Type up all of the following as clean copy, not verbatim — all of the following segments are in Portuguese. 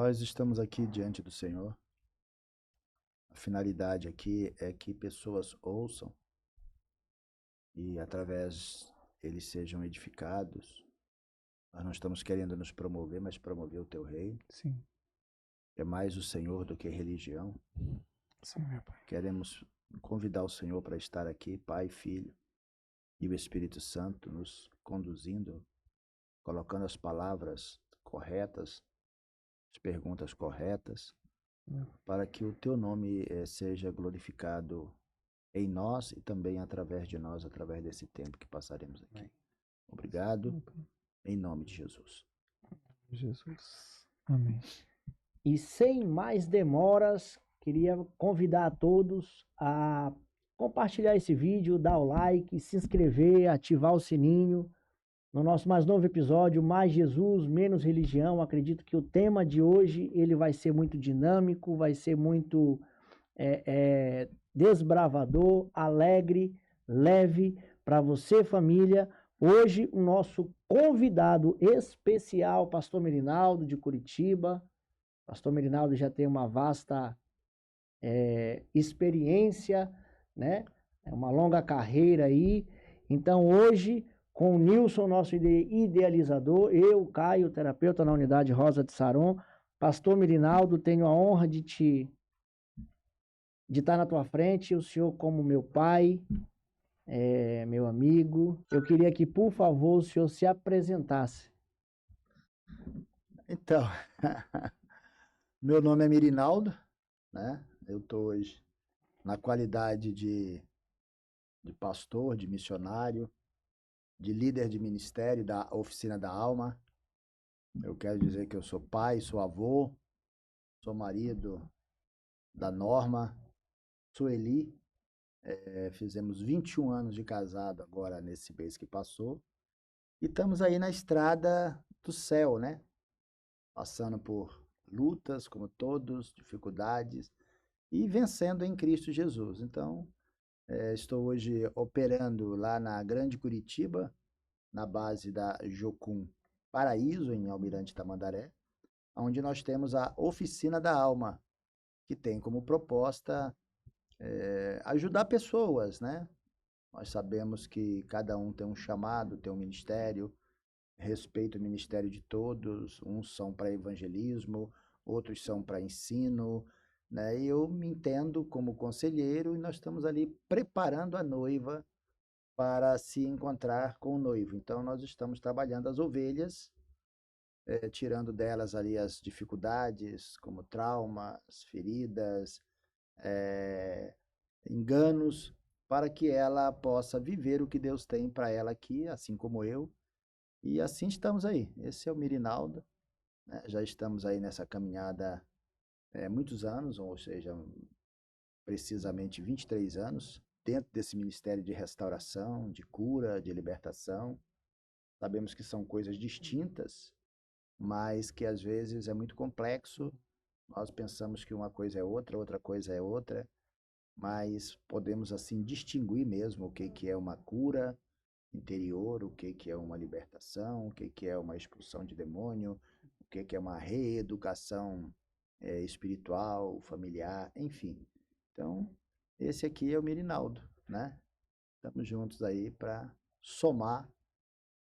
Nós estamos aqui diante do Senhor. A finalidade aqui é que pessoas ouçam e, através eles sejam edificados. Nós não estamos querendo nos promover, mas promover o teu reino. Sim, É mais o Senhor do que religião. sim, meu Pai. Queremos convidar o Senhor para estar aqui, Pai, Filho e o Espírito Santo nos conduzindo, colocando as palavras corretas, as perguntas corretas, para que o teu nome seja glorificado em nós e também através de nós, através desse tempo que passaremos aqui. Obrigado, em nome de Jesus. Jesus. Amém. E sem mais demoras, queria convidar a todos a compartilhar esse vídeo, dar o like, se inscrever, ativar o sininho. No nosso mais novo episódio, Mais Jesus, Menos Religião, acredito que o tema de hoje ele vai ser muito dinâmico, vai ser muito desbravador, alegre, leve para você, família. Hoje, o nosso convidado especial, Pastor Merinaldo, de Curitiba. Pastor Merinaldo já tem uma vasta experiência, né? Uma longa carreira aí. Então, hoje, com o Nilson, nosso idealizador, eu, Caio, terapeuta na unidade Rosa de Saron, Pastor Merinaldo, tenho a honra de estar na tua frente, o senhor como meu pai, meu amigo. Eu queria que, por favor, o senhor se apresentasse. Então, meu nome é Merinaldo, né? Eu estou hoje na qualidade de pastor, de missionário, de líder de ministério da Oficina da Alma. Eu quero dizer que eu sou pai, sou avô, sou marido da Norma, Sueli. Fizemos 21 anos de casado agora nesse mês que passou. E estamos aí na estrada do céu, né? Passando por lutas, como todos, dificuldades, e vencendo em Cristo Jesus. Então, estou hoje operando lá na Grande Curitiba, na base da Jocum Paraíso, em Almirante Tamandaré, onde nós temos a Oficina da Alma, que tem como proposta ajudar pessoas, né? Nós sabemos que cada um tem um chamado, tem um ministério, respeito o ministério de todos, uns são para evangelismo, outros são para ensino, né? E eu me entendo como conselheiro e nós estamos ali preparando a noiva para se encontrar com o noivo. Então, nós estamos trabalhando as ovelhas, tirando delas ali as dificuldades, como traumas, feridas, enganos, para que ela possa viver o que Deus tem para ela aqui, assim como eu. E assim estamos aí. Esse é o Merinaldo, né? Já estamos aí nessa caminhada muitos anos, ou seja, precisamente 23 anos, dentro desse ministério de restauração, de cura, de libertação. Sabemos que são coisas distintas, mas que às vezes é muito complexo. Nós pensamos que uma coisa é outra, outra coisa é outra, mas podemos assim distinguir mesmo o que é uma cura interior, o que é uma libertação, o que é uma expulsão de demônio, o que é uma reeducação espiritual, familiar, enfim. Então, esse aqui é o Merinaldo, né? Estamos juntos aí para somar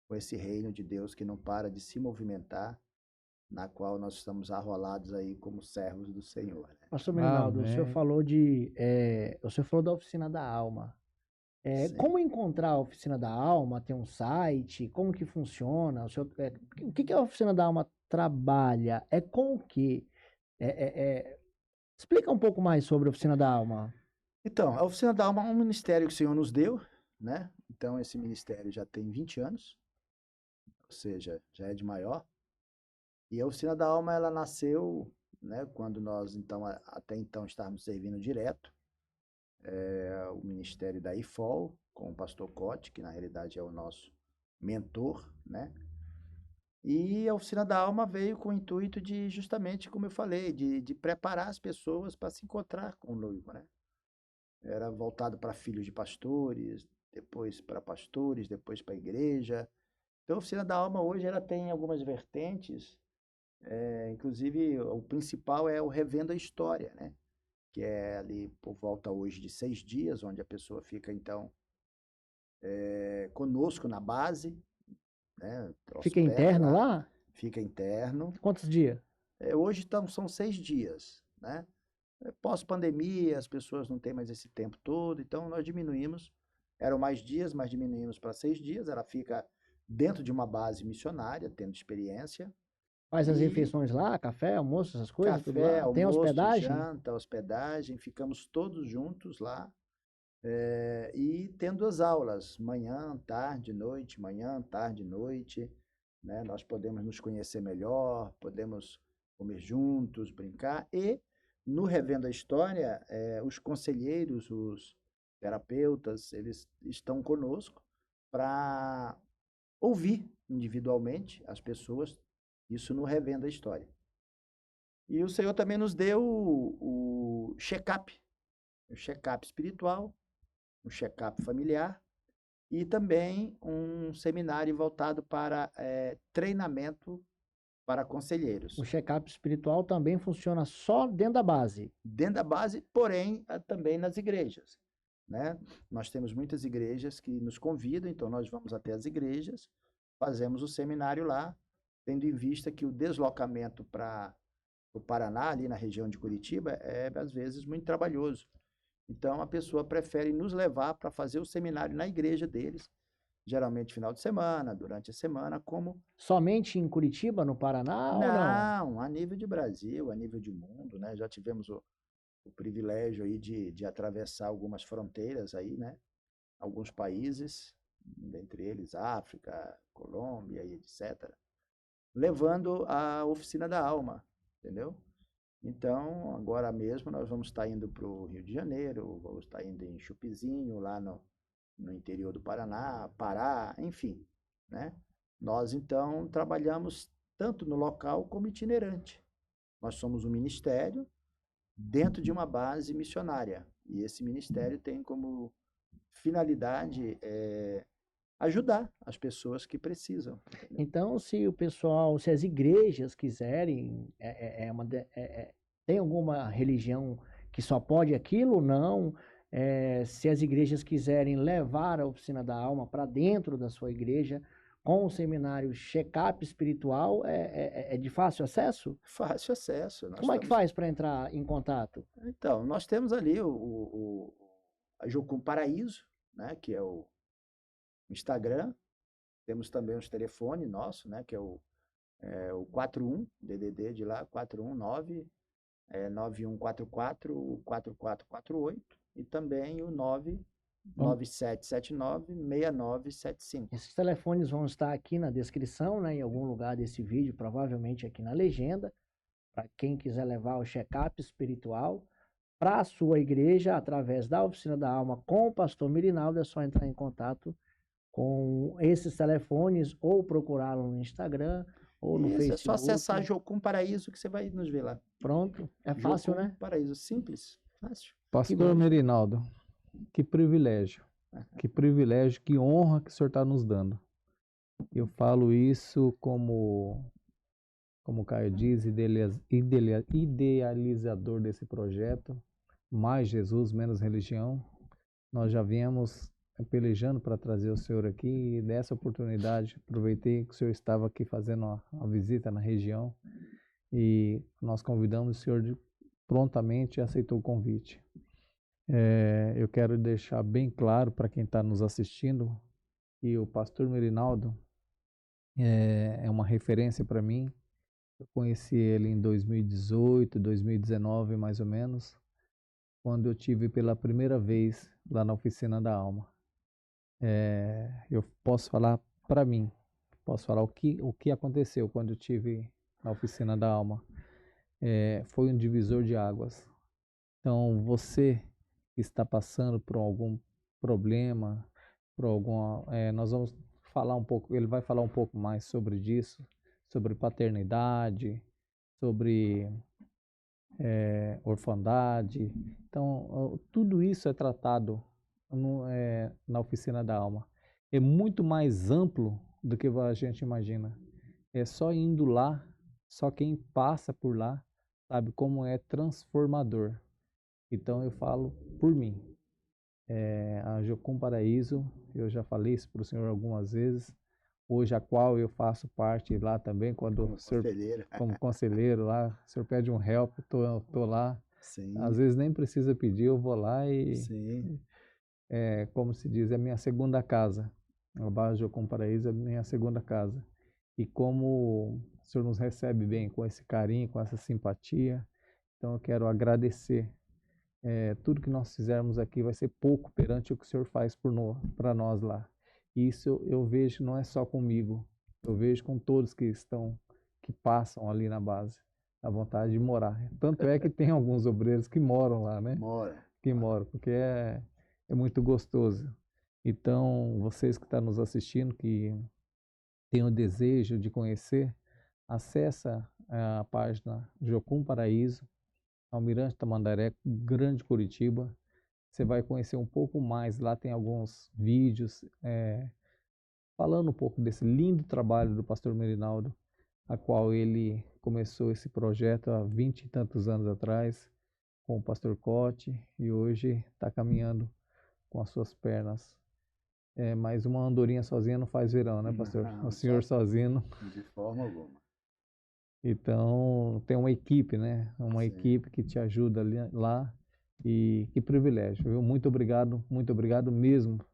com esse reino de Deus que não para de se movimentar, na qual nós estamos arrolados aí como servos do Senhor, né? Pastor Merinaldo, o senhor Amém. falou o senhor falou da Oficina da Alma. Sim. Como encontrar a Oficina da Alma? Tem um site? Como que funciona? O que a Oficina da Alma trabalha? É com o quê? Explica um pouco mais sobre a Oficina da Alma. Então, a Oficina da Alma é um ministério que o Senhor nos deu, né? Então, esse ministério já tem 20 anos, ou seja, já é de maior. E a Oficina da Alma, ela nasceu, né, quando nós, então, até então, estávamos servindo direto o ministério da IFOL, com o pastor Cote, que na realidade é o nosso mentor, né? E a Oficina da Alma veio com o intuito de, justamente, como eu falei, de preparar as pessoas para se encontrar com o noivo, né? Era voltado para filhos de pastores, depois para pastores, depois para a igreja. Então, a Oficina da Alma hoje ela tem algumas vertentes, Inclusive, o principal é o Revendo a História, né? Que é ali por volta hoje de 6 dias, onde a pessoa fica, então, conosco na base, né? Fica Hospeda interno lá, lá? fica interno. Quantos dias? Hoje então, são 6 dias, né? Pós-pandemia, as pessoas não têm mais esse tempo todo, então nós diminuímos. Eram mais dias, mas diminuímos para 6 dias. Ela fica dentro de uma base missionária, tendo experiência. Faz as E refeições lá, café, almoço, essas coisas, tudo café, lá? Tem almoço, hospedagem? janta, hospedagem, ficamos todos juntos lá. E tendo as aulas, manhã, tarde, noite, manhã, tarde, noite, né? Nós podemos nos conhecer melhor, podemos comer juntos, brincar. E no Revendo a História, os conselheiros, os terapeutas, eles estão conosco para ouvir individualmente as pessoas, isso no Revendo a História. E o Senhor também nos deu o check-up espiritual, um check-up familiar e também um seminário voltado para treinamento para conselheiros. O check-up espiritual também funciona só dentro da base. Dentro da base, porém, também nas igrejas, né? Nós temos muitas igrejas que nos convidam, então nós vamos até as igrejas, fazemos o seminário lá, tendo em vista que o deslocamento para o Paraná, ali na região de Curitiba, é às vezes muito trabalhoso. Então, a pessoa prefere nos levar para fazer o seminário na igreja deles, geralmente final de semana, durante a semana, como... Somente em Curitiba, no Paraná, ou não? Não, a nível de Brasil, a nível de mundo, né? Já tivemos o privilégio aí de atravessar algumas fronteiras aí, né? Alguns países, dentre eles África, Colômbia e etc., levando a Oficina da Alma, entendeu? Então, agora mesmo nós vamos estar indo para o Rio de Janeiro, vamos estar indo em Chupizinho, lá no interior do Paraná, Pará, enfim, né? Nós, então, trabalhamos tanto no local como itinerante. Nós somos um ministério dentro de uma base missionária, e esse ministério tem como finalidade ajudar as pessoas que precisam. Entendeu? Então, se o pessoal, se as igrejas quiserem, tem alguma religião que só pode aquilo ou não? Se as igrejas quiserem levar a Oficina da Alma para dentro da sua igreja, com o seminário check-up espiritual, é de fácil acesso? Fácil acesso. Como é que faz para entrar em contato? Então, nós temos ali a Jocum Paraíso, né, que é o Instagram. Temos também os telefones nosso, né, que é o 41, DDD de lá, 419 9144 4448 e também o 99779-6975. Esses telefones vão estar aqui na descrição, né, em algum lugar desse vídeo, provavelmente aqui na legenda, para quem quiser levar o check-up espiritual para a sua igreja, através da Oficina da Alma com o pastor Mirinaldo, é só entrar em contato com esses telefones ou procurá-lo no Instagram ou no Facebook. É só acessar Jocum Paraíso que você vai nos ver lá. Pronto, é fácil, Jocum né? Paraíso, simples, fácil. Pastor Mirinaldo, que privilégio, que honra que o senhor está nos dando. Eu falo isso como o Caio diz, idealizador desse projeto, mais Jesus, menos religião. Nós já viemos pelejando para trazer o senhor aqui e dessa oportunidade, aproveitei que o senhor estava aqui fazendo uma visita na região e nós convidamos o senhor prontamente aceitou o convite. Eu quero deixar bem claro para quem está nos assistindo que o pastor Mirinaldo é uma referência para mim. Eu conheci ele em 2018, 2019 mais ou menos, quando eu tive pela primeira vez lá na Oficina da Alma. Eu posso falar para mim, posso falar o que aconteceu quando eu tive na Oficina da Alma. Foi um divisor de águas. Então, você que está passando por algum problema, nós vamos falar um pouco, ele vai falar um pouco mais sobre disso, sobre paternidade, sobre orfandade. Então, tudo isso é tratado na Oficina da Alma. É muito mais amplo do que a gente imagina. É só indo lá Só quem passa por lá sabe como é transformador. Então eu falo por mim. A Jocum Paraíso, eu já falei isso para o senhor algumas vezes, hoje a qual eu faço parte lá também, quando Como o senhor, conselheiro. como conselheiro lá, o senhor pede um help, tô lá. Às Sim, vezes nem precisa pedir, eu vou lá e, sim. como se diz, é minha segunda casa. A Barra Jocum Paraíso é minha segunda casa. E como o senhor nos recebe bem, com esse carinho, com essa simpatia, então eu quero agradecer. Tudo que nós fizermos aqui vai ser pouco perante o que o Senhor faz para nós lá. E isso eu vejo não é só comigo, eu vejo com todos que passam ali na base, a vontade de morar. Tanto é que tem alguns obreiros que moram lá, né? Mora. Que moram, porque é muito gostoso. Então, vocês que estão nos assistindo, que têm o desejo de conhecer, acessa a página Jocum Paraíso, Almirante Tamandaré, Grande Curitiba. Você vai conhecer um pouco mais. Lá tem alguns vídeos falando um pouco desse lindo trabalho do pastor Merinaldo, a qual ele começou esse projeto há 20 e tantos anos atrás, com o pastor Cote, e hoje está caminhando com as suas pernas. Mas uma andorinha sozinha não faz verão, né, pastor? O Não, senhor sozinho. de forma alguma. Então, tem uma equipe, né? Uma Sim. equipe que te ajuda lá. E que privilégio, viu? Muito obrigado mesmo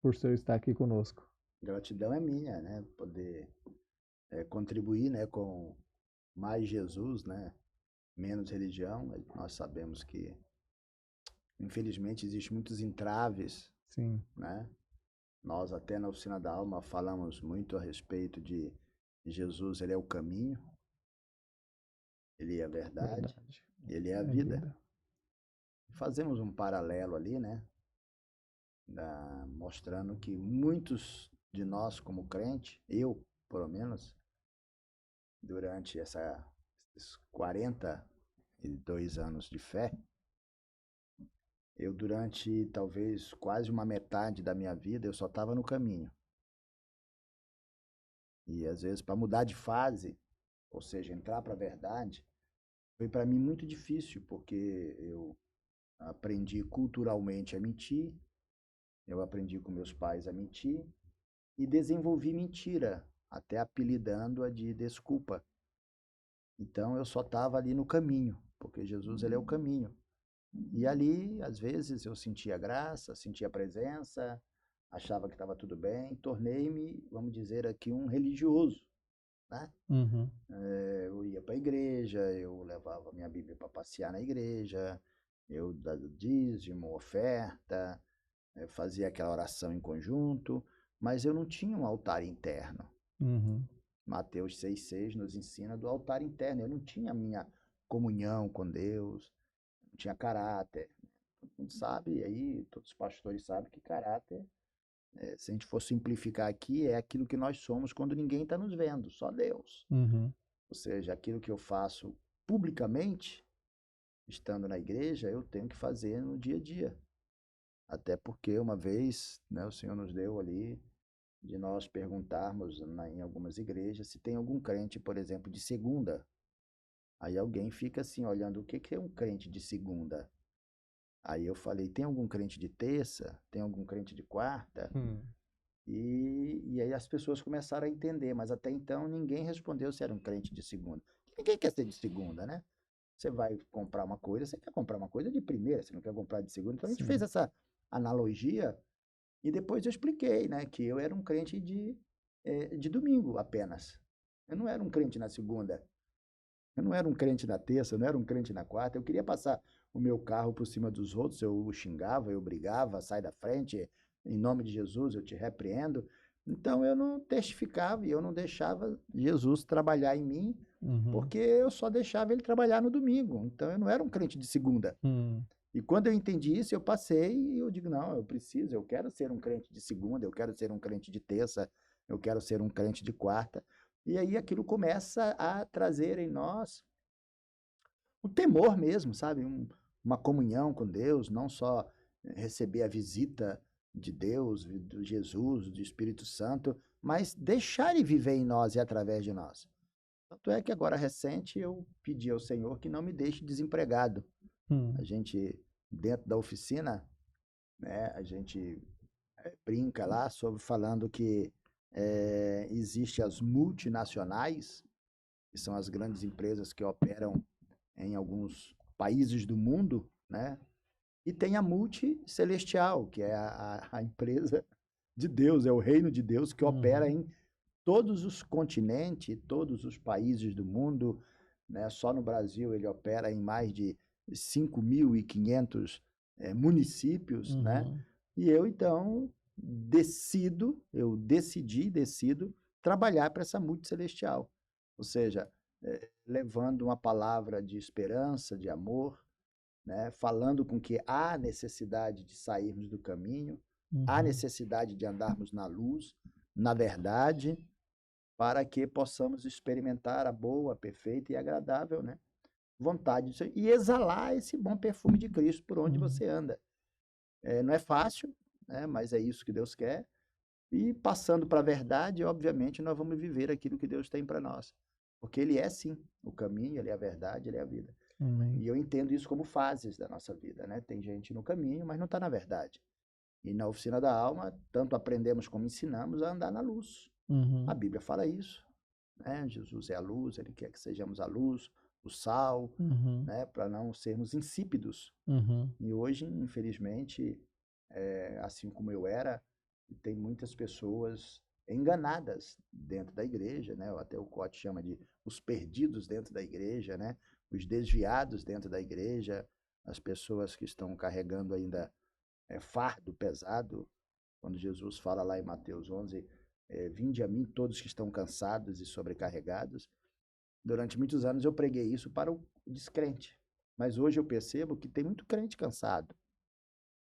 por o senhor estar aqui conosco. Gratidão é minha, né? Poder contribuir, né, com mais Jesus, né? Menos religião. Nós sabemos que, infelizmente, existem muitos entraves, Sim, né? Nós até na Oficina da Alma falamos muito a respeito de Jesus, ele é o caminho, ele é a verdade, verdade. ele é a É vida. vida. Fazemos um paralelo ali, né? Mostrando que muitos de nós como crente, eu, pelo menos, durante esses 42 anos de fé, eu durante talvez quase uma metade da minha vida, eu só estava no caminho. E às vezes para mudar de fase, ou seja, entrar para a verdade, foi para mim muito difícil, porque eu aprendi culturalmente a mentir, eu aprendi com meus pais a mentir e desenvolvi mentira, até apelidando-a de desculpa. Então eu só estava ali no caminho, porque Jesus ele é o caminho. E ali, às vezes, eu sentia graça, sentia presença, achava que estava tudo bem, tornei-me, vamos dizer aqui, um religioso, né? Uhum. Eu ia para a igreja, eu levava minha Bíblia para passear na igreja, eu dava dízimo, oferta, fazia aquela oração em conjunto, mas eu não tinha um altar interno. Uhum. Mateus 6,6 nos ensina do altar interno. Eu não tinha a minha comunhão com Deus, não tinha caráter. Todo mundo sabe, aí todos os pastores sabem que caráter, se a gente for simplificar aqui, é aquilo que nós somos quando ninguém está nos vendo, só Deus. Uhum. Ou seja, aquilo que eu faço publicamente, estando na igreja, eu tenho que fazer no dia a dia. Até porque uma vez, né, o Senhor nos deu ali de nós perguntarmos em algumas igrejas se tem algum crente, por exemplo, de segunda. Aí alguém fica assim, olhando, o que é um crente de segunda? Aí eu falei, tem algum crente de terça? Tem algum crente de quarta? Hum. E aí as pessoas começaram a entender, mas até então ninguém respondeu se era um crente de segunda. Ninguém quer ser de segunda, né? Você vai comprar uma coisa, você quer comprar uma coisa de primeira, você não quer comprar de segunda. Então a gente fez Sim. essa analogia e depois eu expliquei, né, que eu era um crente de domingo apenas. Eu não era um crente na segunda. Eu não era um crente na terça, eu não era um crente na quarta. Eu queria passar o meu carro por cima dos outros, eu o xingava, eu brigava, sai da frente, em nome de Jesus eu te repreendo. Então eu não testificava e eu não deixava Jesus trabalhar em mim, Uhum. porque eu só deixava ele trabalhar no domingo. Então eu não era um crente de segunda. Hum. E quando eu entendi isso, eu passei e eu digo, não, eu quero ser um crente de segunda, eu quero ser um crente de terça, eu quero ser um crente de quarta. E aí aquilo começa a trazer em nós o temor mesmo, sabe? Uma comunhão com Deus, não só receber a visita de Deus, de Jesus, do Espírito Santo, mas deixar ele viver em nós e através de nós. Tanto é que agora recente eu pedi ao Senhor que não me deixe desempregado. A gente, dentro da oficina, né, a gente brinca lá sobre falando que existe as multinacionais, que são as grandes empresas que operam em alguns países do mundo, né? E tem a multicelestial, que é a empresa de Deus, é o reino de Deus que opera em todos os continentes, todos os países do mundo, né? Só no Brasil ele opera em mais de 5.500 municípios, né? E eu, então, decido trabalhar para essa multicelestial. Ou seja, levando uma palavra de esperança, de amor, né? Falando com que há necessidade de sairmos do caminho, há necessidade de andarmos na luz, na verdade, para que possamos experimentar a boa, perfeita e agradável, né, vontade de Deus, e exalar esse bom perfume de Cristo por onde você anda. Não é fácil, né, mas é isso que Deus quer. E passando para a verdade, obviamente, nós vamos viver aquilo que Deus tem para nós. Porque Ele é, sim, o caminho, Ele é a verdade, Ele é a vida. E eu entendo isso como fases da nossa vida, né? Tem gente no caminho, mas não está na verdade. E na oficina da alma, tanto aprendemos como ensinamos a andar na luz. A Bíblia fala isso, né? Jesus é a luz, Ele quer que sejamos a luz, o sal, né? Para não sermos insípidos. E hoje, infelizmente, assim como eu era, tem muitas pessoas enganadas dentro da igreja, né? Até o Cote chama de os perdidos dentro da igreja, né? Os desviados dentro da igreja, as pessoas que estão carregando ainda fardo pesado, quando Jesus fala lá em Mateus 11, vinde a mim todos que estão cansados e sobrecarregados. Durante muitos anos eu preguei isso para o descrente, mas hoje eu percebo que tem muito crente cansado,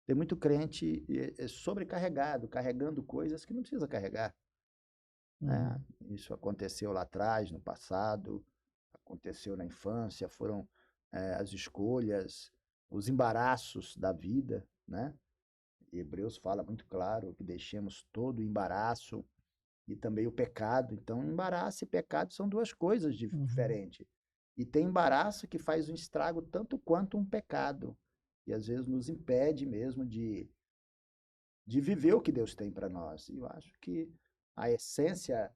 tem muito crente sobrecarregado, carregando coisas que não precisa carregar. Né? Isso aconteceu lá atrás, no passado, aconteceu na infância, foram as escolhas, os embaraços da vida, né? Hebreus fala muito claro que deixemos todo o embaraço e também o pecado. Então, embaraço e pecado são duas coisas diferentes. E tem embaraço que faz um estrago tanto quanto um pecado. E às vezes nos impede mesmo de viver o que Deus tem para nós. E eu acho que a essência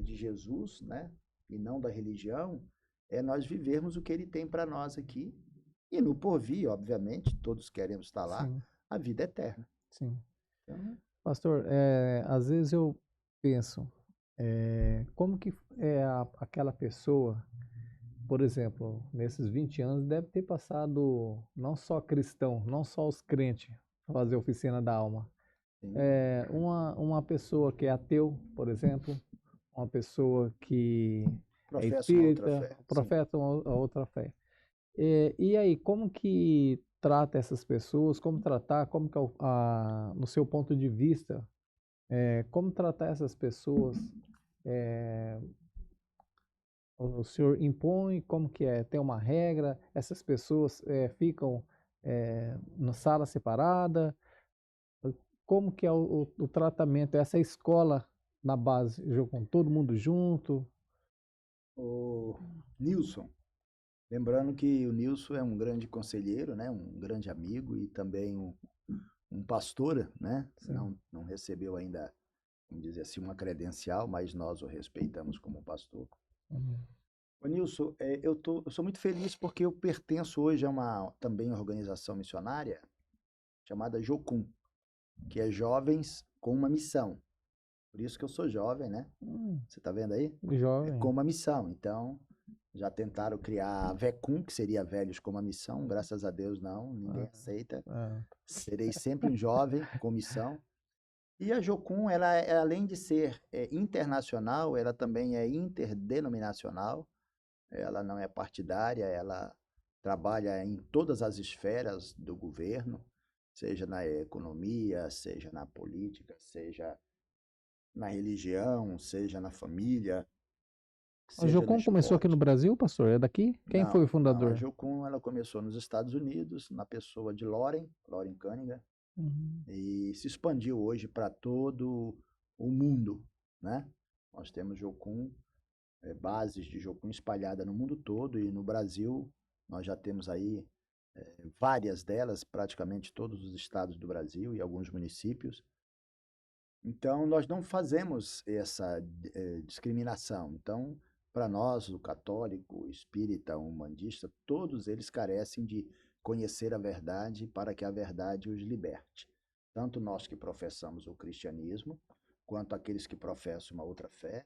de Jesus, né, e não da religião, é nós vivermos o que Ele tem para nós aqui. E no porvir, obviamente, todos queremos estar lá, a vida eterna. Sim. Então, Pastor, às vezes eu penso, como que aquela pessoa, por exemplo, nesses 20 anos, deve ter passado não só cristão, não só os crentes, fazer oficina da alma. Uma pessoa que é ateu, por exemplo, uma pessoa que é espírita, professa uma outra fé. E aí, como que trata essas pessoas, como tratar, como que no seu ponto de vista, como tratar essas pessoas, o senhor impõe, como que é, tem uma regra, essas pessoas ficam na sala separada, como que é o tratamento, essa escola na base, com todo mundo junto? O Nilson, lembrando que o Nilson é um grande conselheiro, né, um grande amigo e também um pastor, né? Não recebeu ainda, vamos dizer assim, uma credencial, mas nós o respeitamos como pastor. Ô Nilson, eu sou muito feliz porque eu pertenço hoje a uma também organização missionária chamada Jocum, que é Jovens com uma Missão. Por isso que eu sou jovem, né? Você tá vendo aí? Jovem. Com uma missão. Então, já tentaram criar a VECUM, que seria Velhos com uma Missão. Graças a Deus, não. Ninguém aceita. Serei sempre um jovem com missão. E a Jocum, ela além de ser internacional, ela também é interdenominacional. Ela não é partidária, ela trabalha em todas as esferas do governo, seja na economia, seja na política, seja na religião, seja na família, A Jocum começou aqui no Brasil, pastor? É daqui? Quem foi o fundador? Não, a Jocum, ela começou nos Estados Unidos, na pessoa de Loren Cunningham, e se expandiu hoje para todo o mundo, né? Nós temos Jocum bases de Jocum espalhadas no mundo todo, e no Brasil nós já temos aí várias delas, praticamente todos os estados do Brasil e alguns municípios. Então, nós não fazemos essa discriminação. Então, para nós, o católico, o espírita, o umbandista, todos eles carecem de conhecer a verdade para que a verdade os liberte. Tanto nós que professamos o cristianismo, quanto aqueles que professam uma outra fé,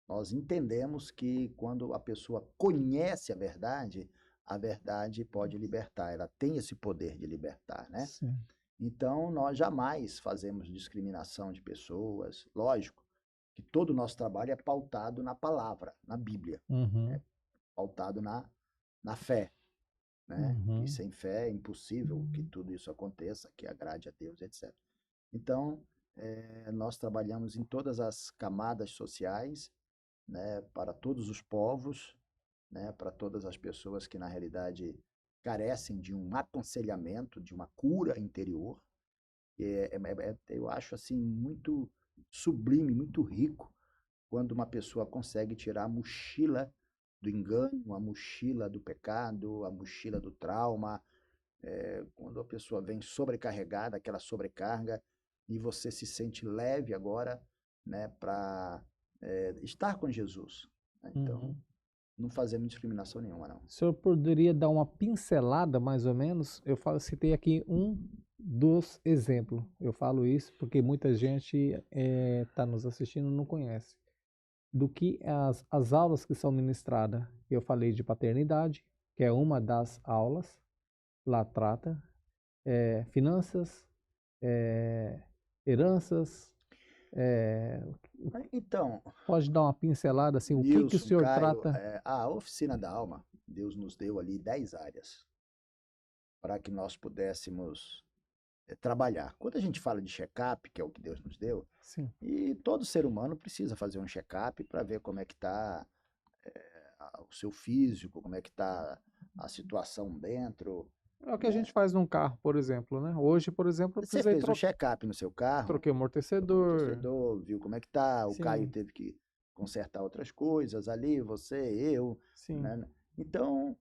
nós entendemos que quando a pessoa conhece a verdade pode libertar, ela tem esse poder de libertar, né? Sim. Então, nós jamais fazemos discriminação de pessoas. Lógico que todo o nosso trabalho é pautado na palavra, na Bíblia, Uhum. pautado na fé, né? Uhum. Que sem fé é impossível que tudo isso aconteça, que agrade a Deus, etc. Então, nós trabalhamos em todas as camadas sociais, né, para todos os povos, né, para todas as pessoas que, na realidade, carecem de um aconselhamento, de uma cura interior. Eu acho assim muito sublime, muito rico, quando uma pessoa consegue tirar a mochila do engano, a mochila do pecado, a mochila do trauma, quando a pessoa vem sobrecarregada, aquela sobrecarga, e você se sente leve agora, né, para estar com Jesus. Né? Então, não fazemos discriminação nenhuma, não. O senhor poderia dar uma pincelada, mais ou menos? Citei aqui um dos exemplos. Eu falo isso porque muita gente está nos assistindo e não conhece. Do que as aulas que são ministradas. Eu falei de paternidade, que é uma das aulas. Lá trata finanças, heranças. Então, pode dar uma pincelada assim, o que o Nilson, senhor Caio, trata? a oficina da alma, Deus nos deu ali 10 áreas para que nós pudéssemos trabalhar. Quando a gente fala de check-up, que é o que Deus nos deu, Sim. e todo ser humano precisa fazer um check-up para ver como é que está o seu físico, como é que está a situação dentro. É o que a gente faz num carro, por exemplo, né? Hoje, por exemplo, eu Você precisei fez um check-up no seu carro, troquei o amortecedor. viu como é que tá, o Sim. Caio teve que consertar outras coisas ali, você, eu. Sim. Né? Então,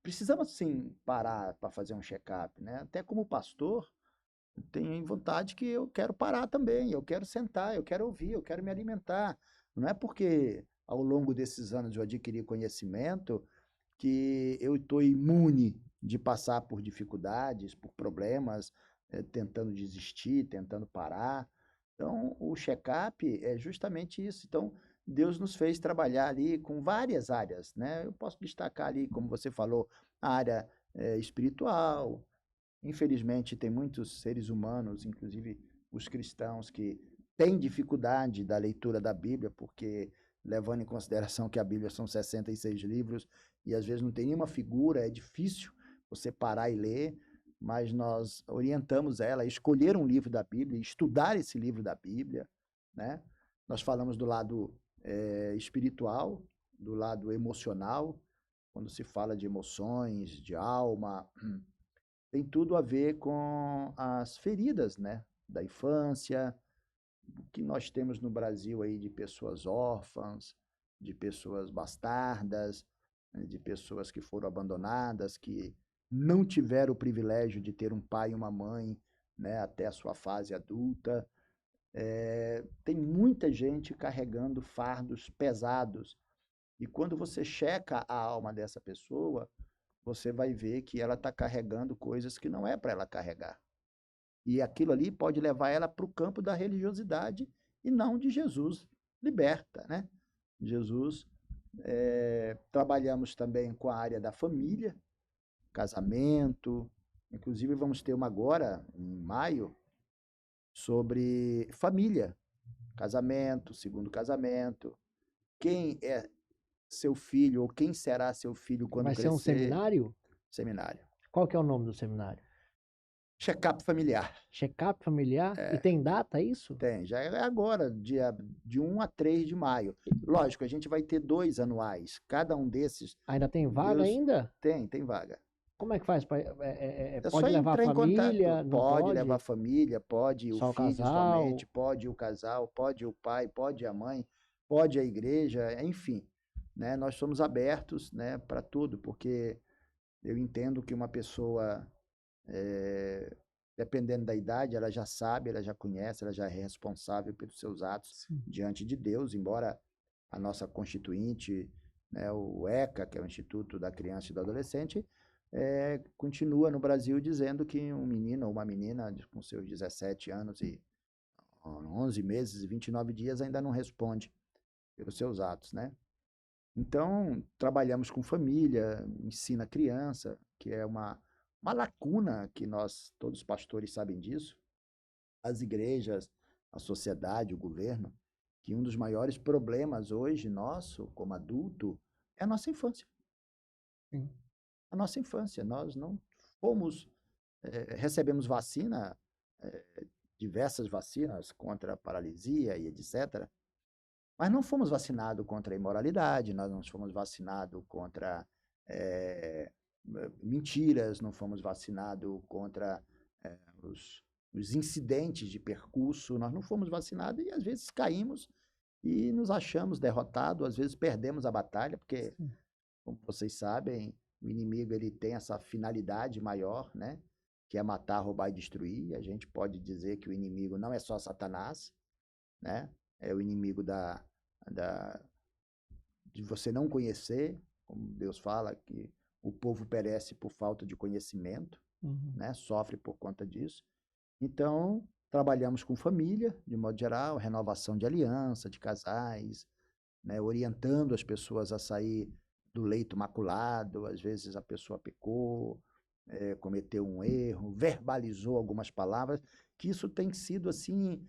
precisamos sim parar para fazer um check-up, né? Até como pastor, tenho vontade que eu quero parar também, eu quero sentar, eu quero ouvir, eu quero me alimentar. Não é porque ao longo desses anos eu adquiri conhecimento que eu estou imune de passar por dificuldades, por problemas, tentando desistir, tentando parar. Então, o check-up é justamente isso. Então, Deus nos fez trabalhar ali com várias áreas, né? Eu posso destacar ali, como você falou, a área espiritual. Infelizmente, tem muitos seres humanos, inclusive os cristãos, que têm dificuldade da leitura da Bíblia, porque, levando em consideração que a Bíblia são 66 livros, e às vezes não tem nenhuma figura, é difícil você parar e ler, mas nós orientamos ela a escolher um livro da Bíblia, estudar esse livro da Bíblia, né? Nós falamos do lado espiritual, do lado emocional, quando se fala de emoções, de alma, tem tudo a ver com as feridas, né, da infância, o que nós temos no Brasil aí de pessoas órfãs, de pessoas bastardas, de pessoas que foram abandonadas, que não tiveram o privilégio de ter um pai e uma mãe, né, até a sua fase adulta. Tem muita gente carregando fardos pesados. E quando você checa a alma dessa pessoa, você vai ver que ela está carregando coisas que não é para ela carregar. E aquilo ali pode levar ela para o campo da religiosidade e não de Jesus. Liberta, né? Jesus. Trabalhamos também com a área da família, casamento. Inclusive, vamos ter uma agora, em maio, sobre família, casamento, segundo casamento. Quem é seu filho ou quem será seu filho quando Vai crescer? ser um seminário? Seminário. Qual que é o nome do seminário? Check-up familiar. Check-up familiar? E tem data isso? Tem, já é agora, de 1 a 3 de maio. Lógico, a gente vai ter 2 anuais. Cada um desses... Ainda tem vaga Deus- ainda? Tem vaga. Como é que faz? É só Pode levar a entrar em família? contato. Não Pode levar a família, pode Só o o filho casal? somente, pode o casal, pode o pai, pode a mãe, pode a igreja, enfim, né? Nós somos abertos, né, para tudo, porque eu entendo que uma pessoa, dependendo da idade, ela já sabe, ela já conhece, ela já é responsável pelos seus atos Sim. diante de Deus, embora a nossa constituinte, né, o ECA, que é o Instituto da Criança e do Adolescente, continua no Brasil dizendo que um menino ou uma menina com seus 17 anos e 11 meses e 29 dias ainda não responde pelos seus atos, né? Então, trabalhamos com família, ensina a criança, que é uma lacuna que nós, todos os pastores sabem disso, as igrejas, a sociedade, o governo, que um dos maiores problemas hoje nosso, como adulto, é a nossa infância. Sim. A nossa infância. Nós não fomos, recebemos vacina, diversas vacinas contra a paralisia e etc., mas não fomos vacinados contra a imoralidade, nós não fomos vacinados contra mentiras, não fomos vacinados contra os incidentes de percurso, nós não fomos vacinados e às vezes caímos e nos achamos derrotados, às vezes perdemos a batalha, porque, Sim. como vocês sabem, o inimigo ele tem essa finalidade maior, né? Que é matar, roubar e destruir. A gente pode dizer que o inimigo não é só Satanás, né? É o inimigo de você não conhecer, como Deus fala, que o povo perece por falta de conhecimento, Uhum. né? Sofre por conta disso. Então, trabalhamos com família, de modo geral, renovação de aliança, de casais, né? Orientando as pessoas a sair do leito maculado, às vezes a pessoa pecou, cometeu um erro, verbalizou algumas palavras, que isso tem sido assim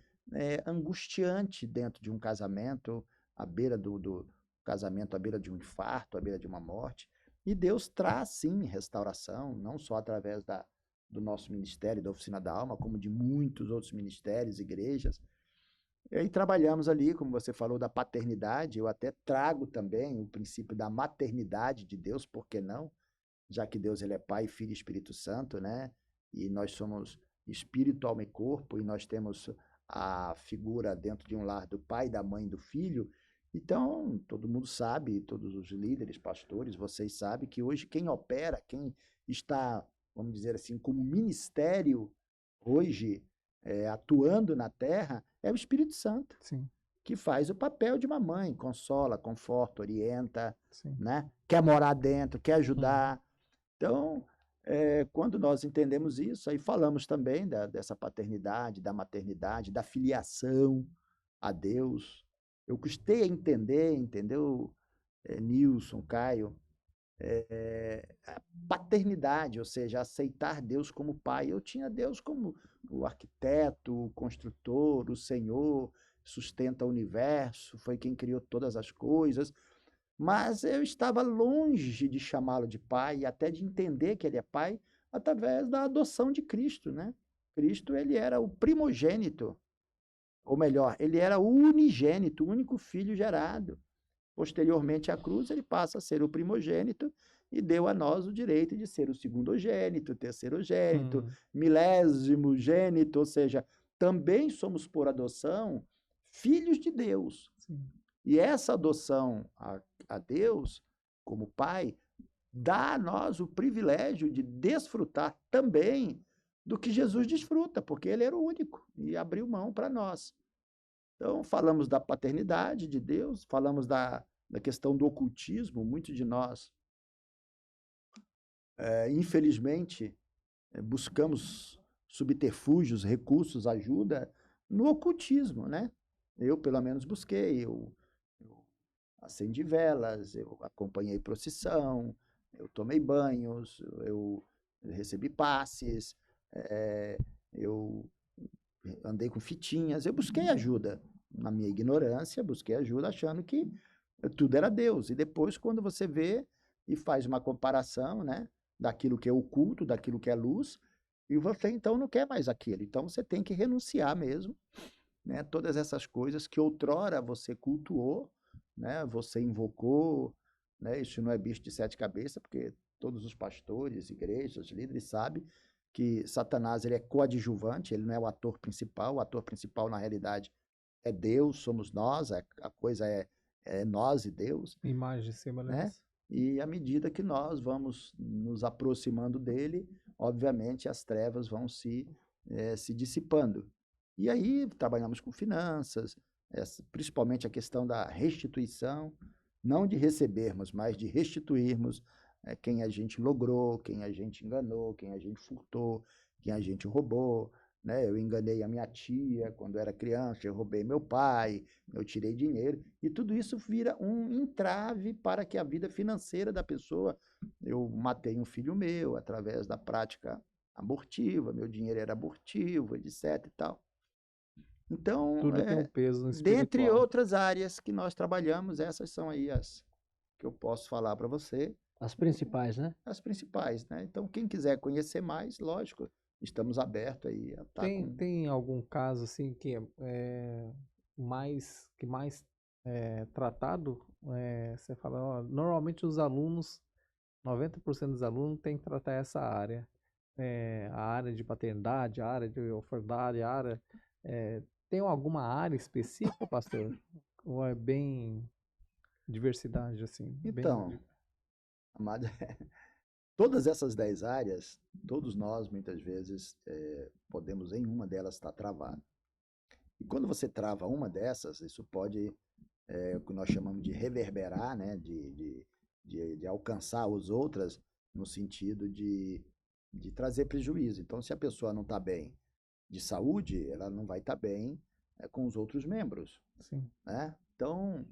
angustiante dentro de um casamento, à beira do casamento, à beira de um infarto, à beira de uma morte. E Deus traz, sim, restauração, não só através do nosso ministério, da Oficina da Alma, como de muitos outros ministérios, igrejas. E aí trabalhamos ali, como você falou, da paternidade, eu até trago também o princípio da maternidade de Deus, por que não? Já que Deus ele é Pai, Filho e Espírito Santo, né? E nós somos espírito, alma e corpo, e nós temos a figura dentro de um lar do pai, da mãe e do filho. Então, todo mundo sabe, todos os líderes, pastores, vocês sabem que hoje quem opera, quem está, vamos dizer assim, como ministério hoje atuando na terra, é o Espírito Santo, Sim. que faz o papel de uma mãe, consola, conforta, orienta, Sim. né? Quer morar dentro, quer ajudar. Então, quando nós entendemos isso, aí falamos também dessa paternidade, da maternidade, da filiação a Deus. Eu custei a entender, entendeu, Nilson, Caio, a paternidade, ou seja, aceitar Deus como pai. Eu tinha Deus como o arquiteto, o construtor, o Senhor, sustenta o universo, foi quem criou todas as coisas, mas eu estava longe de chamá-lo de pai e até de entender que ele é pai através da adoção de Cristo, né? Cristo, ele era o primogênito, ou melhor, ele era o unigênito, o único filho gerado. Posteriormente à cruz, ele passa a ser o primogênito e deu a nós o direito de ser o segundogênito, terceirogênito, milésimo gênito, ou seja, também somos por adoção filhos de Deus. Sim. E essa adoção a Deus, como Pai, dá a nós o privilégio de desfrutar também do que Jesus desfruta, porque ele era o único e abriu mão para nós. Então, falamos da paternidade de Deus, falamos da questão do ocultismo. Muitos de nós, infelizmente, buscamos subterfúgios, recursos, ajuda no ocultismo, né? Eu, pelo menos, busquei. Eu acendi velas, eu acompanhei procissão, eu tomei banhos, eu recebi passes, eu andei com fitinhas, eu busquei ajuda. Na minha ignorância, busquei ajuda achando que tudo era Deus. E depois, quando você vê e faz uma comparação, né, daquilo que é oculto, daquilo que é luz, e você então não quer mais aquilo. Então você tem que renunciar mesmo, né, todas essas coisas que outrora você cultuou, né, você invocou, né, isso não é bicho de sete cabeças, porque todos os pastores, igrejas, líderes sabem que Satanás ele é coadjuvante, ele não é o ator principal na realidade é Deus, somos nós, a coisa é nós e Deus, Imagem e né? semelhança. E à medida que nós vamos nos aproximando dele, obviamente as trevas vão se dissipando. E aí trabalhamos com finanças, principalmente a questão da restituição, não de recebermos, mas de restituirmos quem a gente logrou, quem a gente enganou, quem a gente furtou, quem a gente roubou, né? Eu enganei a minha tia quando era criança, eu roubei meu pai, eu tirei dinheiro, e tudo isso vira um entrave para que a vida financeira da pessoa. Eu matei um filho meu através da prática abortiva, meu dinheiro era abortivo, etc. e tal. Então, Tudo tem um peso no dentre espiritual. outras áreas que nós trabalhamos, essas são aí as que eu posso falar para você, As principais, né? as principais, né? Então, quem quiser conhecer mais, lógico, estamos abertos aí a estar Tem algum caso assim que é mais tratado? Você fala, ó, normalmente os alunos, 90% dos alunos tem que tratar essa área. A área de paternidade, a área de orfandade, tem alguma área específica, pastor? Ou é bem diversidade, assim? Então, amado, todas essas 10 áreas, todos nós, muitas vezes, podemos em uma delas estar travado. E quando você trava uma dessas, isso pode, o que nós chamamos de reverberar, né? de alcançar as outras, no sentido de trazer prejuízo. Então, se a pessoa não está bem de saúde, ela não vai estar bem com os outros membros. Sim. Né? Então,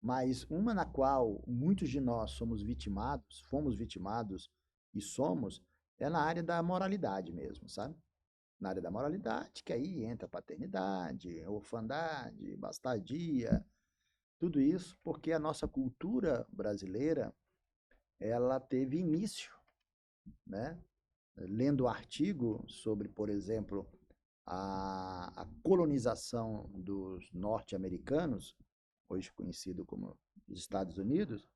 mas uma na qual muitos de nós fomos vitimados e somos, é na área da moralidade mesmo, sabe? Na área da moralidade, que aí entra paternidade, orfandade, bastardia, tudo isso porque a nossa cultura brasileira, ela teve início, né? Lendo artigo sobre, por exemplo, a colonização dos norte-americanos, hoje conhecido como os Estados Unidos,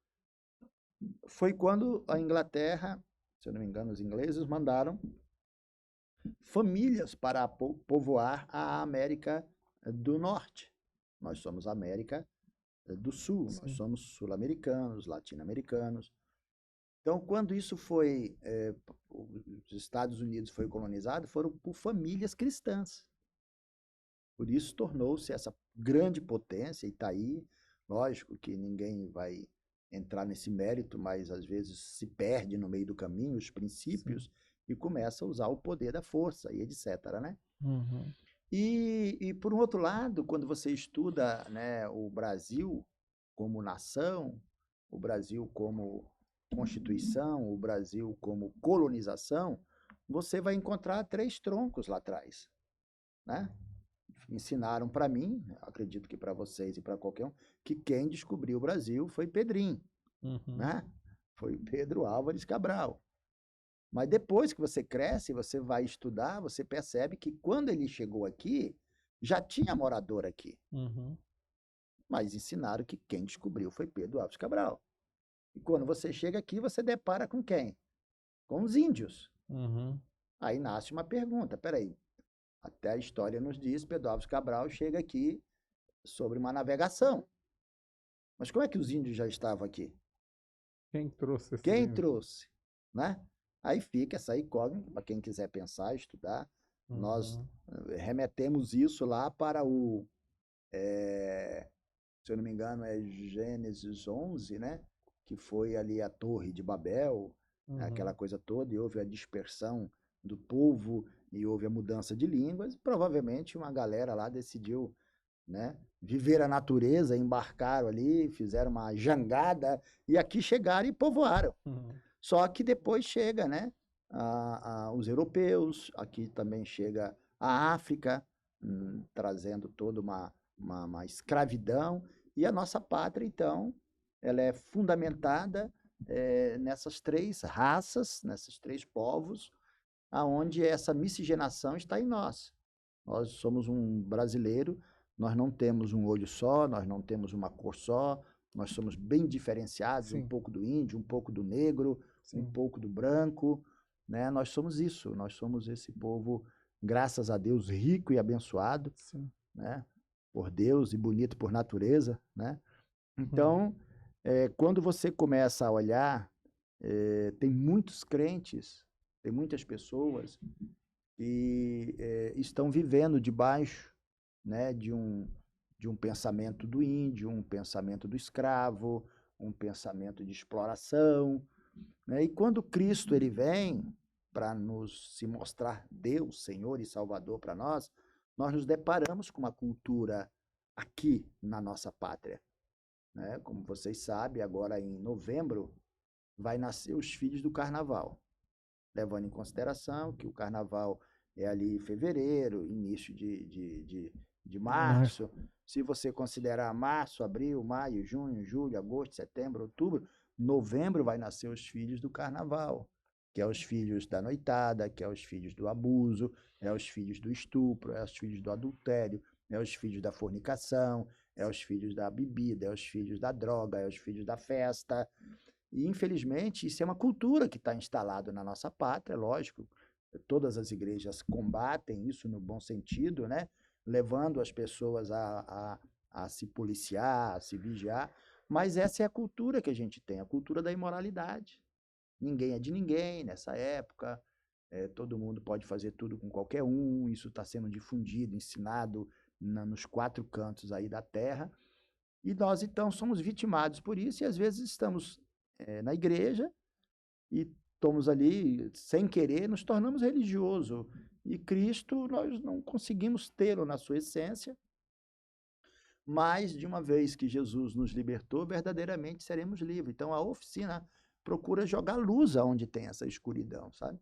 foi quando a Inglaterra, se eu não me engano, os ingleses mandaram famílias para povoar a América do Norte. Nós somos América do Sul, nós Sim. somos sul-americanos, latino-americanos. Então, quando isso foi, os Estados Unidos foi colonizado, foram por famílias cristãs. Por isso tornou-se essa grande potência, e está aí, lógico que ninguém vai entrar nesse mérito, mas às vezes se perde no meio do caminho os princípios. Sim. E começa a usar o poder da força, e etc. Né? Uhum. E por um outro lado, quando você estuda, né, o Brasil como nação, o Brasil como Constituição, o Brasil como colonização, você vai encontrar 3 troncos lá atrás. Né? Ensinaram para mim, acredito que para vocês e para qualquer um, que quem descobriu o Brasil foi Pedrinho. Uhum. Né? Foi Pedro Álvares Cabral. Mas depois que você cresce, você vai estudar, você percebe que quando ele chegou aqui, já tinha morador aqui. Uhum. Mas ensinaram que quem descobriu foi Pedro Álvares Cabral. E quando você chega aqui, você depara com quem? Com os índios. Uhum. Aí nasce uma pergunta, peraí, até a história nos diz, Pedro Álvares Cabral chega aqui sobre uma navegação. Mas como é que os índios já estavam aqui? Quem trouxe esses Quem índios? trouxe? Né? Aí fica essa incógnita, para quem quiser pensar, estudar. Uhum. Nós remetemos isso lá para o, se eu não me engano, é Gênesis 11, né? Que foi ali a Torre de Babel, aquela coisa toda, e houve a dispersão do povo, e houve a mudança de línguas, e provavelmente uma galera lá decidiu, né, viver a natureza, embarcaram ali, fizeram uma jangada, e aqui chegaram e povoaram. Uhum. Só que depois chega, né, os europeus, aqui também chega a África, trazendo toda uma escravidão, e a nossa pátria, então, ela é fundamentada nessas 3 raças, nesses 3 povos, aonde essa miscigenação está em nós. Nós somos um brasileiro, nós não temos um olho só, nós não temos uma cor só, nós somos bem diferenciados, Sim. um pouco do índio, um pouco do negro, Sim. um pouco do branco, né? Nós somos isso, nós somos esse povo, graças a Deus, rico e abençoado, Sim. né? por Deus e bonito por natureza, né? Então, quando você começa a olhar, tem muitos crentes, tem muitas pessoas que estão vivendo debaixo, né, de um pensamento do índio, um pensamento do escravo, um pensamento de exploração, né? E quando Cristo ele vem para nos se mostrar Deus, Senhor e Salvador para nós nos deparamos com uma cultura aqui na nossa pátria, né? Como vocês sabem, agora em novembro vai nascer os filhos do Carnaval, levando em consideração que o Carnaval é ali em fevereiro, início de março. Se você considerar março, abril, maio, junho, julho, agosto, setembro, outubro, novembro vai nascer os filhos do Carnaval, que é os filhos da noitada, que é os filhos do abuso, é os filhos do estupro, é os filhos do adultério, é os filhos da fornicação, é os filhos da bebida, é os filhos da droga, é os filhos da festa. E, infelizmente, isso é uma cultura que está instalada na nossa pátria, lógico. Todas as igrejas combatem isso no bom sentido, né? Levando as pessoas a se policiar, a se vigiar. Mas essa é a cultura que a gente tem, a cultura da imoralidade. Ninguém é de ninguém nessa época, todo mundo pode fazer tudo com qualquer um, isso está sendo difundido, ensinado nos 4 cantos aí da terra. E nós, então, somos vitimados por isso e, às vezes, estamos na igreja e estamos ali, sem querer, nos tornamos religiosos. E Cristo, nós não conseguimos tê-lo na sua essência, mas, de uma vez que Jesus nos libertou, verdadeiramente seremos livres. Então, a oficina procura jogar luz aonde tem essa escuridão, sabe?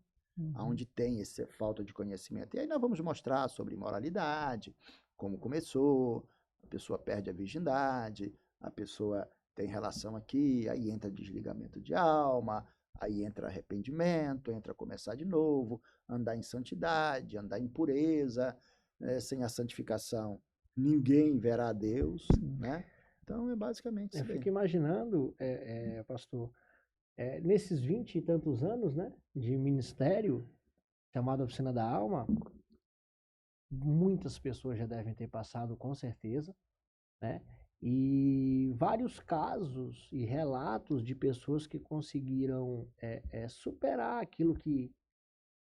Aonde tem essa falta de conhecimento. E aí nós vamos mostrar sobre moralidade, como começou, a pessoa perde a virgindade, a pessoa tem relação aqui, aí entra desligamento de alma, aí entra arrependimento, entra começar de novo, andar em santidade, andar em pureza, sem a santificação ninguém verá a Deus, né? Então é basicamente isso. Eu fico imaginando, pastor, nesses 20 e tantos anos, né, de ministério, chamado Oficina da Alma, muitas pessoas já devem ter passado, com certeza, né? E vários casos e relatos de pessoas que conseguiram superar aquilo que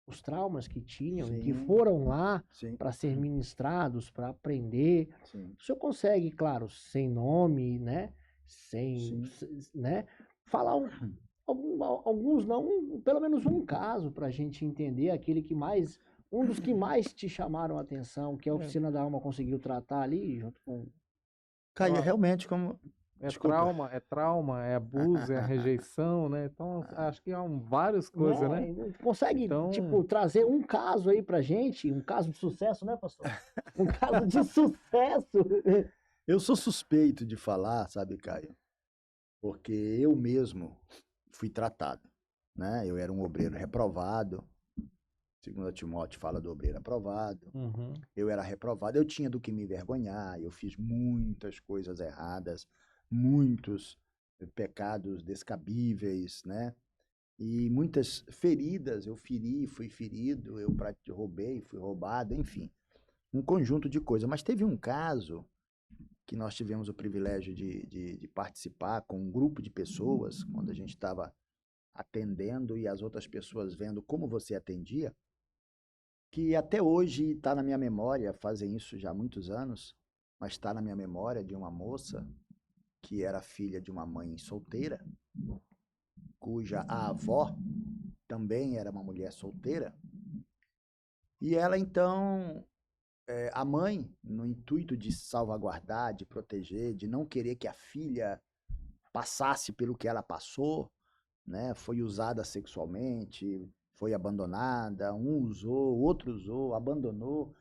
os traumas que tinham, Sim. que foram lá Sim. para ser ministrados, para aprender. Sim. O senhor consegue, claro, sem nome, né? Sem, né? Falar alguns não, pelo menos um caso para a gente entender aquele que mais, um dos que mais te chamaram a atenção, que a Oficina da Alma conseguiu tratar ali, junto com... Caio, realmente, como... Desculpa. É trauma, é abuso, é rejeição, né? Então, acho que há várias coisas, né? Consegue, Então... tipo, trazer um caso aí pra gente, um caso de sucesso, né, pastor? Um caso de sucesso. Eu sou suspeito de falar, sabe, Caio? Porque eu mesmo fui tratado, né? Eu era um obreiro reprovado. Segundo Timóteo fala do obreiro aprovado. Eu era reprovado, eu tinha do que me envergonhar, eu fiz muitas coisas erradas, muitos pecados descabíveis, né? E muitas feridas, eu fui ferido, eu roubei, fui roubado, enfim, um conjunto de coisas. Mas teve um caso que nós tivemos o privilégio de participar com um grupo de pessoas, quando a gente estava atendendo e as outras pessoas vendo como você atendia, que até hoje está na minha memória, fazem isso já há muitos anos, mas está na minha memória, de uma moça que era filha de uma mãe solteira, cuja a avó também era uma mulher solteira, e ela então, a mãe, no intuito de salvaguardar, de proteger, de não querer que a filha passasse pelo que ela passou, né, foi usada sexualmente, foi abandonada, um usou, o outro usou, abandonou,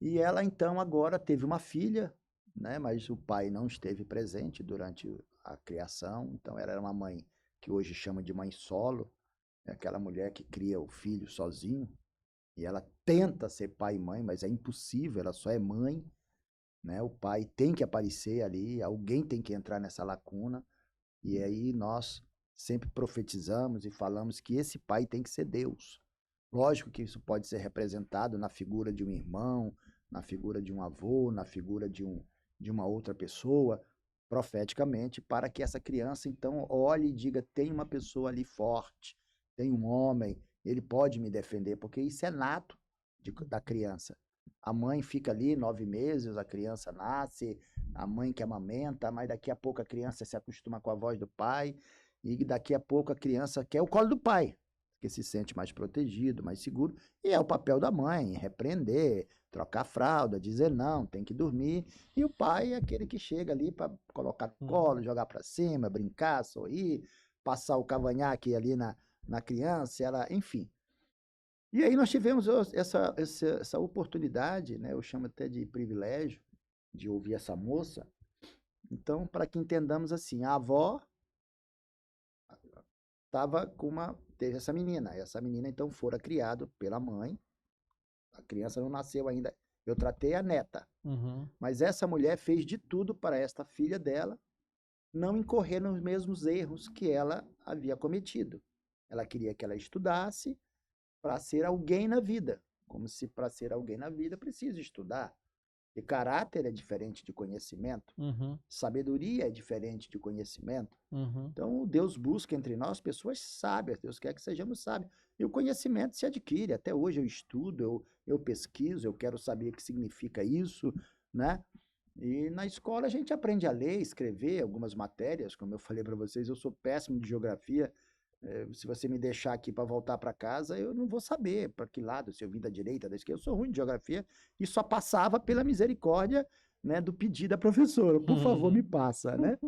e ela então agora teve uma filha, né, mas o pai não esteve presente durante a criação, então ela era uma mãe que hoje chama de mãe solo, é aquela mulher que cria o filho sozinho, e ela tenta ser pai e mãe, mas é impossível, ela só é mãe, né, o pai tem que aparecer ali, alguém tem que entrar nessa lacuna, e aí nós sempre profetizamos e falamos que esse pai tem que ser Deus. Lógico que isso pode ser representado na figura de um irmão, na figura de um avô, na figura de de uma outra pessoa, profeticamente, para que essa criança, então, olhe e diga, tem uma pessoa ali forte, tem um homem, ele pode me defender, porque isso é nato da criança. A mãe fica ali 9 meses, a criança nasce, a mãe que amamenta, mas daqui a pouco a criança se acostuma com a voz do pai, e daqui a pouco a criança quer o colo do pai, que se sente mais protegido, mais seguro, e é o papel da mãe, repreender, trocar fralda, dizer não, tem que dormir, e o pai é aquele que chega ali para colocar no colo, jogar para cima, brincar, sorrir, passar o cavanhaque ali na criança, ela, enfim. E aí nós tivemos essa oportunidade, né, eu chamo até de privilégio, de ouvir essa moça. Então, para que entendamos assim, a avó teve essa menina então fora criada pela mãe, a criança não nasceu ainda, eu tratei a neta, mas essa mulher fez de tudo para esta filha dela não incorrer nos mesmos erros que ela havia cometido. Ela queria que ela estudasse para ser alguém na vida, como se para ser alguém na vida precisa estudar. E caráter é diferente de conhecimento, sabedoria é diferente de conhecimento. Então, Deus busca entre nós pessoas sábias, Deus quer que sejamos sábios. E o conhecimento se adquire. Até hoje eu estudo, eu pesquiso, eu quero saber o que significa isso, né? E na escola a gente aprende a ler, escrever algumas matérias, como eu falei para vocês, eu sou péssimo de geografia. Se você me deixar aqui para voltar para casa, eu não vou saber para que lado, se eu vim da direita, da esquerda. Eu sou ruim de geografia e só passava pela misericórdia, né, do pedido da professora. Por favor, me passa, né?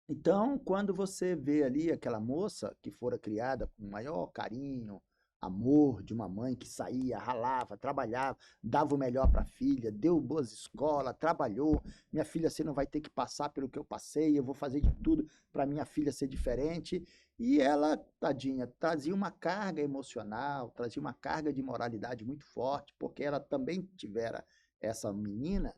Então, quando você vê ali aquela moça que fora criada com o maior carinho, amor de uma mãe que saía, ralava, trabalhava, dava o melhor para a filha, deu boas escolas, trabalhou. Minha filha, você não vai ter que passar pelo que eu passei, eu vou fazer de tudo para minha filha ser diferente. E ela, tadinha, trazia uma carga emocional, trazia uma carga de moralidade muito forte, porque ela também tivera essa menina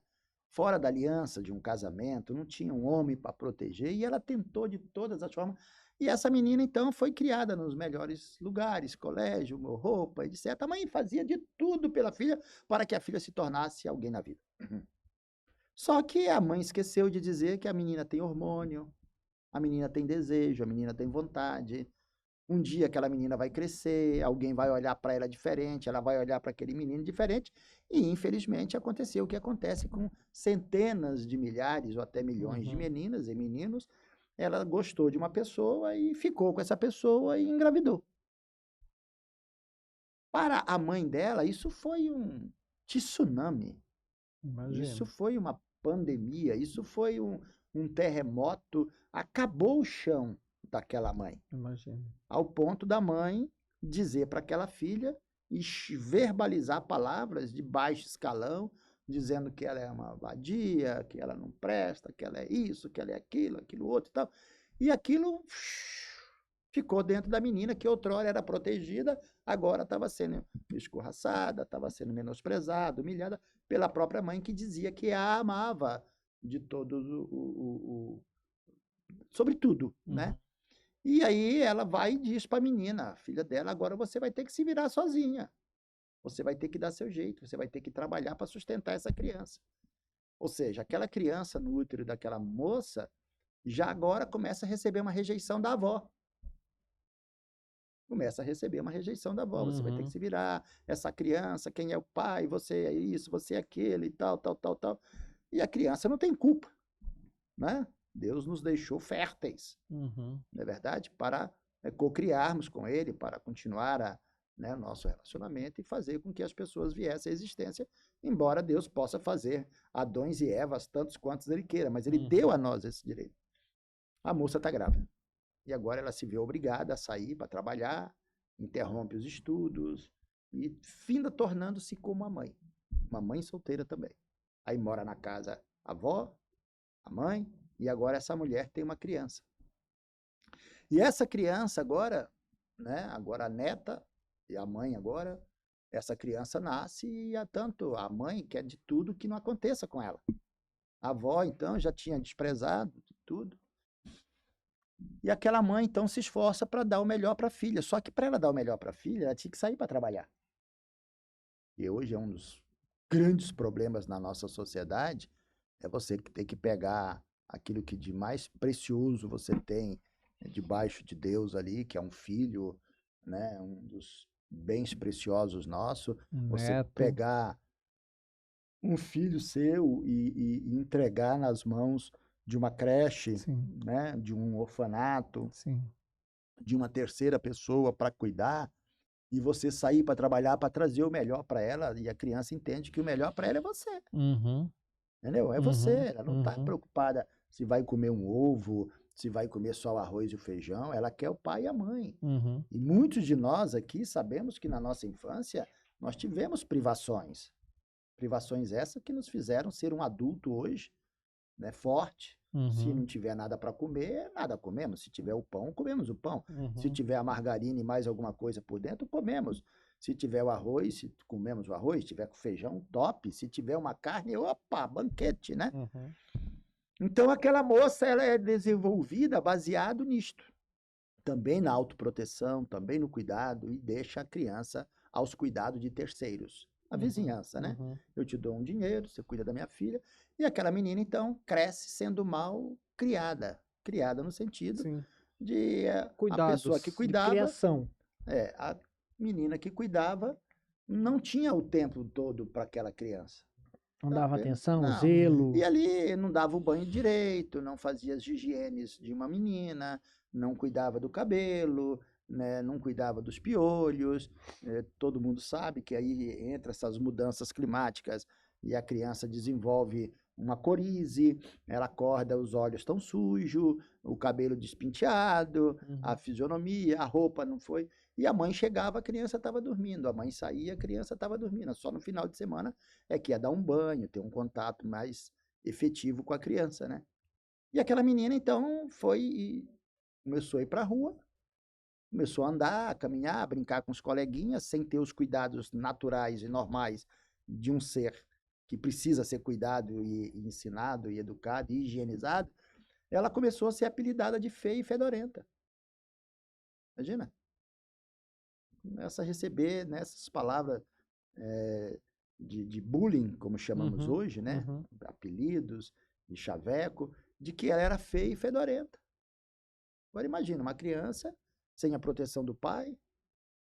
fora da aliança de um casamento, não tinha um homem para proteger, e ela tentou de todas as formas. E essa menina, então, foi criada nos melhores lugares, colégio, roupa, etc. A mãe fazia de tudo pela filha para que a filha se tornasse alguém na vida. Só que a mãe esqueceu de dizer que a menina tem hormônio, a menina tem desejo, a menina tem vontade. Um dia aquela menina vai crescer, alguém vai olhar para ela diferente, ela vai olhar para aquele menino diferente, e infelizmente aconteceu o que acontece com centenas de milhares ou até milhões de meninas e meninos. Ela gostou de uma pessoa e ficou com essa pessoa e engravidou. Para a mãe dela, isso foi um tsunami. Isso foi uma pandemia, isso foi um terremoto, acabou o chão daquela mãe. Ao ponto da mãe dizer para aquela filha e verbalizar palavras de baixo escalão, dizendo que ela é uma vadia, que ela não presta, que ela é isso, que ela é aquilo, aquilo outro e tal. E aquilo ficou dentro da menina, que outrora era protegida, agora estava sendo escorraçada, estava sendo menosprezada, humilhada pela própria mãe, que dizia que a amava de todo sobre tudo, né? E aí ela vai e diz para a menina, a filha dela, agora você vai ter que se virar sozinha. Você vai ter que dar seu jeito, você vai ter que trabalhar para sustentar essa criança. Ou seja, aquela criança no útero daquela moça já agora começa a receber uma rejeição da avó. Começa a receber uma rejeição da avó. Você vai ter que se virar, essa criança, quem é o pai, você é isso, você é aquele e tal, tal, tal, tal. E a criança não tem culpa, né? Deus nos deixou férteis, não é verdade? Para cocriarmos com Ele, para continuar o nosso relacionamento e fazer com que as pessoas viessem à existência, embora Deus possa fazer Adões e Evas tantos quantos Ele queira, mas Ele deu a nós esse direito. A moça está grávida. E agora ela se vê obrigada a sair para trabalhar, interrompe os estudos e finda tornando-se como uma mãe solteira também. Aí mora na casa a avó, a mãe, e agora essa mulher tem uma criança. E essa criança agora, né, agora a neta e a mãe agora, essa criança nasce e tanto a mãe quer de tudo que não aconteça com ela. A avó, então, já tinha desprezado de tudo. E aquela mãe, então, se esforça para dar o melhor para a filha. Só que para ela dar o melhor para a filha, ela tinha que sair para trabalhar. E hoje é um dos grandes problemas na nossa sociedade, É você que tem que pegar aquilo que de mais precioso você tem debaixo de Deus ali, que é um filho, né? Um dos bens preciosos nosso. Você Neto. pegar um filho seu e entregar nas mãos de uma creche, Sim, né? De um orfanato, sim. de uma terceira pessoa para cuidar, e você sair para trabalhar para trazer o melhor para ela, e a criança entende que o melhor para ela é você. Uhum, Entendeu? É você, uhum, ela não está uhum, preocupada se vai comer um ovo, se vai comer só o arroz e o feijão, ela quer o pai e a mãe. uhum. E muitos de nós aqui sabemos que na nossa infância nós tivemos privações. Privações essas que nos fizeram ser um adulto hoje, né, forte. Se Uhum, não tiver nada para comer, nada comemos. Se tiver o pão, comemos o pão. Se uhum, tiver a margarina e mais alguma coisa por dentro, comemos. Se tiver o arroz, se comemos o arroz. Se tiver com feijão, top. Se tiver uma carne, opa, banquete, né? uhum. Então aquela moça ela é desenvolvida baseado nisto. Também na autoproteção, também no cuidado e deixa a criança aos cuidados de terceiros. A Uhum, vizinhança, né? uhum. Eu te dou um dinheiro, você cuida da minha filha. E aquela menina, então, cresce sendo mal criada. Criada no sentido Sim. de a pessoa que Cuidados. De cuidava, criação. a menina que cuidava, não tinha o tempo todo para aquela criança. Não Tá dava vendo? atenção, Não. zelo. E ali não dava o banho direito, não fazia as higienes de uma menina, não cuidava do cabelo, né, não cuidava dos piolhos. Todo mundo sabe que aí entra essas mudanças climáticas e a criança desenvolve uma corize, ela acorda, os olhos estão sujos, o cabelo despenteado, a Uhum. fisionomia, a roupa não foi. E a mãe chegava, a criança estava dormindo. A mãe saía, a criança estava dormindo. Só no final de semana é que ia dar um banho, ter um contato mais efetivo com a criança, né? E aquela menina, então, foi e começou a ir para a rua, começou a andar, a caminhar, a brincar com os coleguinhas, sem ter os cuidados naturais e normais de um ser que precisa ser cuidado e ensinado e educado e higienizado. Ela começou a ser apelidada de feia e fedorenta. Imagina? Começa a receber nessas palavras de bullying, como chamamos Uhum, hoje, né? uhum. Apelidos, de chaveco, de que ela era feia e fedorenta. Agora imagina, uma criança sem a proteção do pai,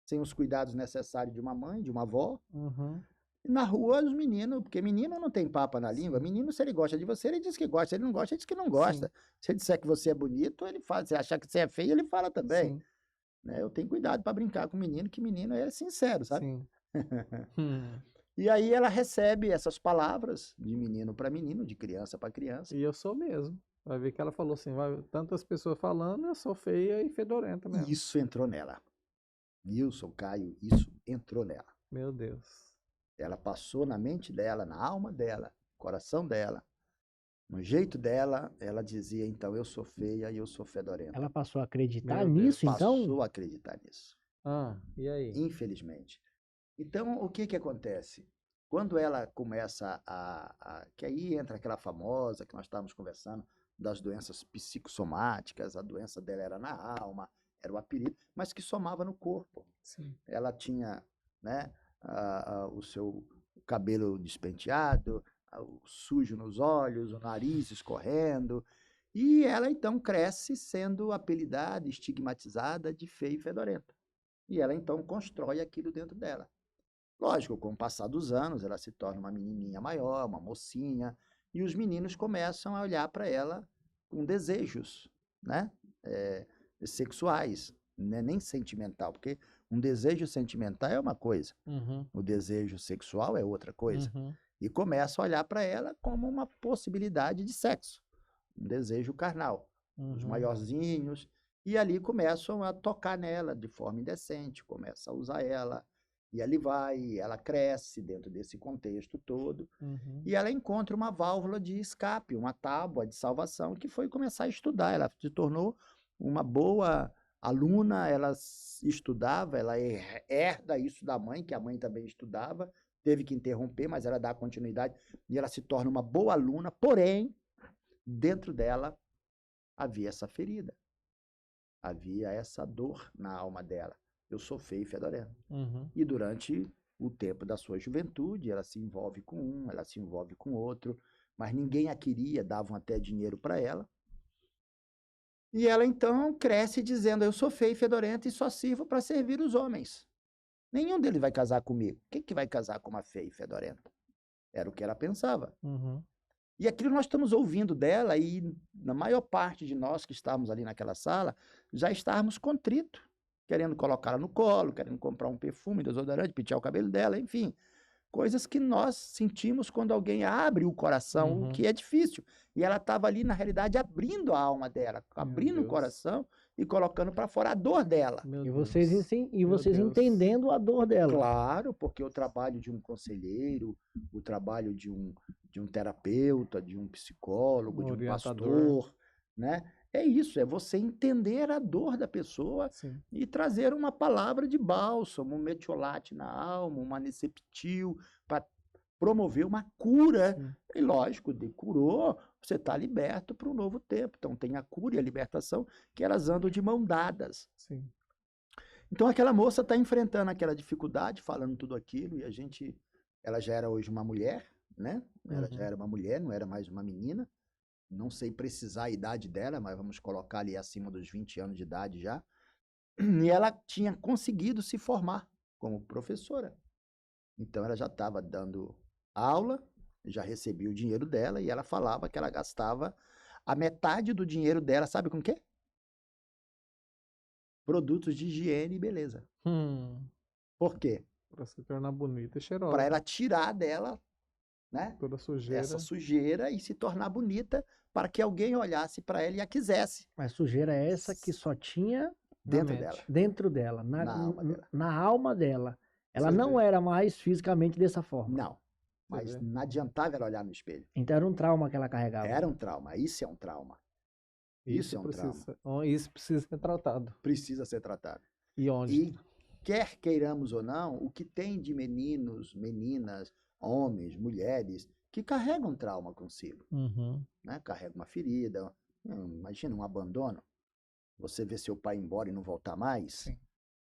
sem os cuidados necessários de uma mãe, de uma avó, Uhum. e na rua os meninos, porque menino não tem papa na língua, Sim, menino se ele gosta de você, ele diz que gosta, se ele não gosta, ele diz que não sim, gosta. Se ele disser que você é bonito, ele fala, se achar que você é feio, ele fala também. sim, Né? Eu tenho cuidado para brincar com menino, que menino é sincero, sabe? sim. Hum. E aí ela recebe essas palavras de menino para menino, de criança para criança. E eu sou mesmo. Vai ver que ela falou assim, vai, tantas pessoas falando, eu sou feia e fedorenta E mesmo. isso entrou nela. Nilson, Caio, isso entrou nela. Meu Deus. Ela passou na mente dela, na alma dela, no coração dela, no jeito dela, ela dizia, então, eu sou feia e eu sou fedorenta. Ela passou a acreditar Meu Deus. nisso, então? Passou a acreditar nisso, Ah, e aí? infelizmente. Então, o que que acontece? Quando ela começa que aí entra aquela famosa que nós estávamos conversando, das doenças psicossomáticas, a doença dela era na alma, era o apelido, mas que somava no corpo. Sim. Ela tinha, né, o seu cabelo despenteado, o sujo nos olhos, o nariz escorrendo, e ela então cresce sendo apelidada, estigmatizada de feia e fedorenta. E ela então constrói aquilo dentro dela. Lógico, com o passar dos anos, ela se torna uma menininha maior, uma mocinha, e os meninos começam a olhar para ela com desejos, né? Sexuais, né? Nem sentimental, porque um desejo sentimental é uma coisa, Uhum, o desejo sexual é outra coisa. uhum, E começam a olhar para ela como uma possibilidade de sexo, um desejo carnal. Os uhum, maiorzinhos, e ali começam a tocar nela de forma indecente, começam a usar ela, e ali vai, ela cresce dentro desse contexto todo, uhum. e ela encontra uma válvula de escape, uma tábua de salvação, que foi começar a estudar. Ela se tornou uma boa aluna, ela estudava, ela herda isso da mãe, que a mãe também estudava, teve que interromper, mas ela dá continuidade, e ela se torna uma boa aluna, porém, dentro dela havia essa ferida, havia essa dor na alma dela. Eu sou feio e fedorento. Uhum. E durante o tempo da sua juventude, ela se envolve com um, ela se envolve com outro, mas ninguém a queria, davam até dinheiro para ela. E ela então cresce dizendo: eu sou feia e fedorenta e só sirvo para servir os homens. Nenhum deles vai casar comigo. Quem que vai casar com uma feia e fedorenta? Era o que ela pensava. Uhum. E aquilo nós estamos ouvindo dela, e na maior parte de nós que estávamos ali naquela sala, já estávamos contritos, querendo colocá-la no colo, querendo comprar um perfume, desodorante, pentear o cabelo dela, enfim. Coisas que nós sentimos quando alguém abre o coração, o Uhum. que é difícil. E ela estava ali, na realidade, abrindo a alma dela, Meu abrindo o Deus. coração e colocando para fora a dor dela. Meu E Deus. vocês Deus. entendendo a dor dela. Claro, porque o trabalho de um conselheiro, o trabalho de um terapeuta, de um psicólogo, Um de um orientador. pastor, né? É isso, é você entender a dor da pessoa Sim. e trazer uma palavra de bálsamo, um metiolate na alma, um aniceptil, para promover uma cura. Sim. E lógico, curou, você está liberto para um novo tempo. Então tem a cura e a libertação, que elas andam de mão dadas. Sim. Então aquela moça está enfrentando aquela dificuldade, falando tudo aquilo, e ela já era hoje uma mulher, né? Ela já Uhum. era uma mulher, não era mais uma menina. Não sei precisar a idade dela, mas vamos colocar ali acima dos 20 anos de idade já. E ela tinha conseguido se formar como professora. Então ela já estava dando aula, já recebia o dinheiro dela, e ela falava que ela gastava a metade do dinheiro dela, sabe com o quê? Produtos de higiene e beleza. Por quê? Para se tornar bonita e cheirosa. Para ela tirar dela, né, Toda sujeira. essa sujeira e se tornar bonita, para que alguém olhasse para ela e a quisesse Mas sujeira é essa que só tinha dentro mente. dela, dentro dela, na alma dela. na alma dela. Ela Você não vê. era mais fisicamente dessa forma. Não, mas vê. não adiantava ela olhar no espelho. Então era um trauma que ela carregava. Era um trauma, isso é um trauma. Isso é um precisa, Isso precisa ser tratado. Precisa ser tratado. E onde? E quer queiramos ou não, o que tem de meninos, meninas, homens, mulheres, que carregam trauma consigo, Uhum. né? Carregam uma ferida, imagina um abandono. Você vê seu pai ir embora e não voltar mais. Sim.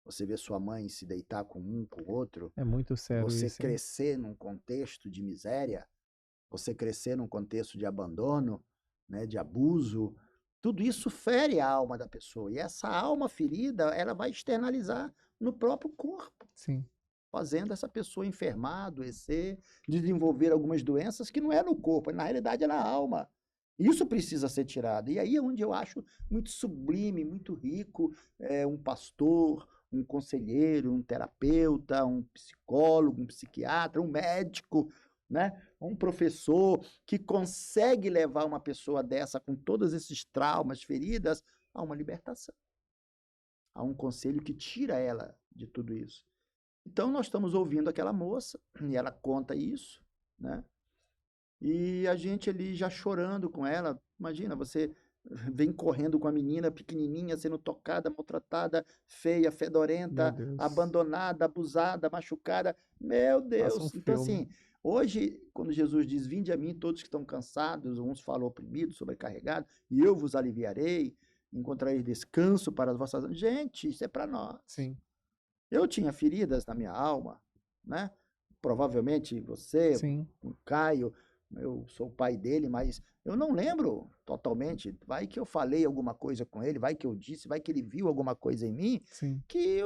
Você vê sua mãe se deitar com um, com o outro. É muito sério Você isso. hein? crescer num contexto de miséria. Você crescer num contexto de abandono, né, de abuso. Tudo isso fere a alma da pessoa. E essa alma ferida, ela vai externalizar no próprio corpo, Sim. fazendo essa pessoa enfermar, adoecer, desenvolver algumas doenças que não é no corpo, na realidade é na alma. Isso precisa ser tirado. E aí é onde eu acho muito sublime, muito rico, um pastor, um conselheiro, um terapeuta, um psicólogo, um psiquiatra, um médico, né? Um professor que consegue levar uma pessoa dessa com todos esses traumas, feridas, a uma libertação, a um conselho que tira ela de tudo isso. Então nós estamos ouvindo aquela moça e ela conta isso, né? E a gente ali já chorando com ela. Imagina, você vem correndo com a menina pequenininha, sendo tocada, maltratada, feia, fedorenta, Meu Deus. abandonada, abusada, machucada. Meu Deus! Passa um Então, filme. assim, hoje, quando Jesus diz: vinde a mim todos que estão cansados, uns falam oprimidos, sobrecarregados, e eu vos aliviarei, encontrareis descanso para as vossas... Gente, isso é para nós. Sim. Eu tinha feridas na minha alma, né? Provavelmente você, Sim. o Caio, eu sou o pai dele, mas eu não lembro totalmente. Vai que eu falei alguma coisa com ele, vai que eu disse, vai que ele viu alguma coisa em mim, Sim. que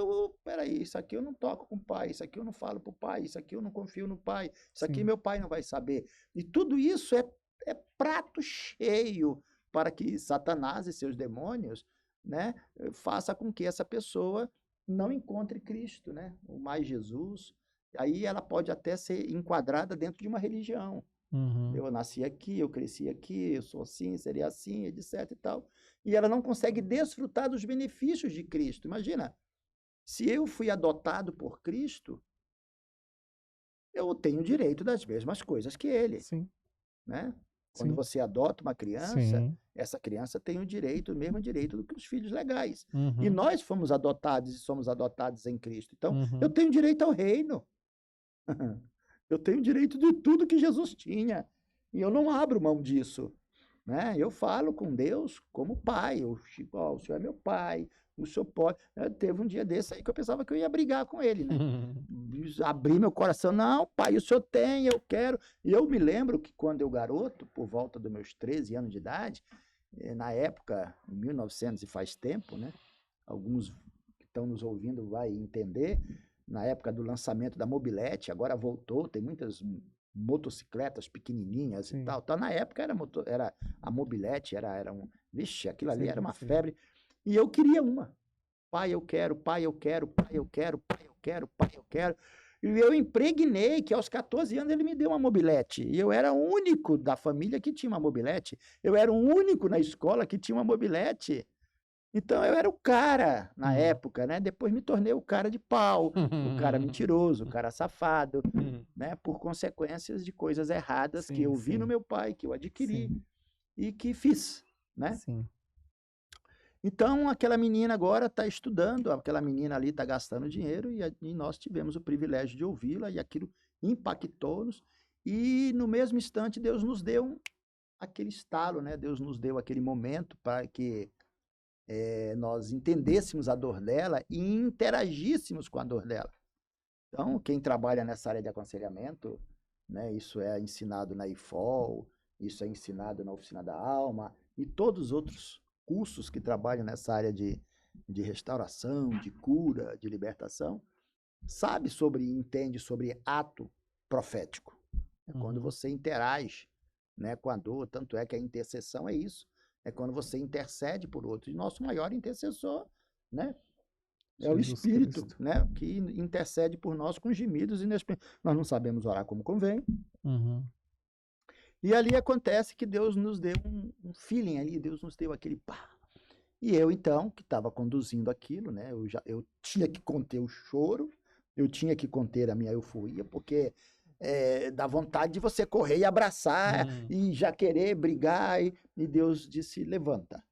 peraí, isso aqui eu não toco com o pai, isso aqui eu não falo pro pai, isso aqui eu não confio no pai, isso aqui Sim. meu pai não vai saber. E tudo isso é prato cheio para que Satanás e seus demônios, né, faça com que essa pessoa não encontre Cristo, né, o mais Jesus. Aí ela pode até ser enquadrada dentro de uma religião. Uhum. Eu nasci aqui, eu cresci aqui, eu sou assim, seria assim, etc e tal. E ela não consegue desfrutar dos benefícios de Cristo. Imagina, se eu fui adotado por Cristo, eu tenho direito das mesmas coisas que ele, Sim. né? Quando Sim. você adota uma criança, Sim. essa criança tem o mesmo direito do que os filhos legais. Uhum. E nós fomos adotados e somos adotados em Cristo. Então, Uhum. eu tenho direito ao reino. Eu tenho direito de tudo que Jesus tinha. E eu não abro mão disso, né? Eu falo com Deus como pai. Eu, tipo, ó, o Senhor é meu pai, o Senhor pode. Teve um dia desse aí que eu pensava que eu ia brigar com ele, né? Abrir meu coração, não, pai, o Senhor tem, eu quero. E eu me lembro que quando eu garoto, por volta dos meus 13 anos de idade, na época, em 1900 e faz tempo, né? Alguns que estão nos ouvindo vai entender, na época do lançamento da mobilete, agora voltou, tem muitas motocicletas pequenininhas Sim. e tal. Então, na época era a mobilete, era um... Vixe, aquilo ali Sim, era uma sim. febre. E eu queria uma. Pai, eu quero, pai, eu quero, pai, eu quero, pai, eu quero, pai, eu quero. E eu impregnei que aos 14 anos ele me deu uma mobilete. E eu era o único da família que tinha uma mobilete. Eu era o único na escola que tinha uma mobilete. Então eu era o cara na época, né? Depois me tornei o cara de pau, o cara mentiroso, o cara safado, né? Por consequências de coisas erradas que Sim, eu vi no sim. meu pai, que eu adquiri Sim, e que fiz, né? sim. Então aquela menina agora está estudando, aquela menina ali está gastando dinheiro e nós tivemos o privilégio de ouvi-la e aquilo impactou-nos e no mesmo instante Deus nos deu aquele estalo, né? Deus nos deu aquele momento para que nós entendêssemos a dor dela e interagíssemos com a dor dela. Então, quem trabalha nessa área de aconselhamento, né, isso é ensinado na IFOL, isso é ensinado na Oficina da Alma e todos os outros cursos que trabalham nessa área de restauração, de cura, de libertação, sabe sobre, entende sobre ato profético. É quando você interage, né, com a dor, tanto é que a intercessão é isso, é quando você intercede por outro. E nosso maior intercessor, né, é o Jesus Espírito, Cristo. né, que intercede por nós com gemidos inexprimíveis. Nós não sabemos orar como convém. E ali acontece que Deus nos deu um feeling ali, Deus nos deu aquele pá. E eu, então, que estava conduzindo aquilo, né, eu tinha que conter o choro, eu tinha que conter a minha euforia, porque dá vontade de você correr e abraçar e já querer brigar. E Deus disse, levanta,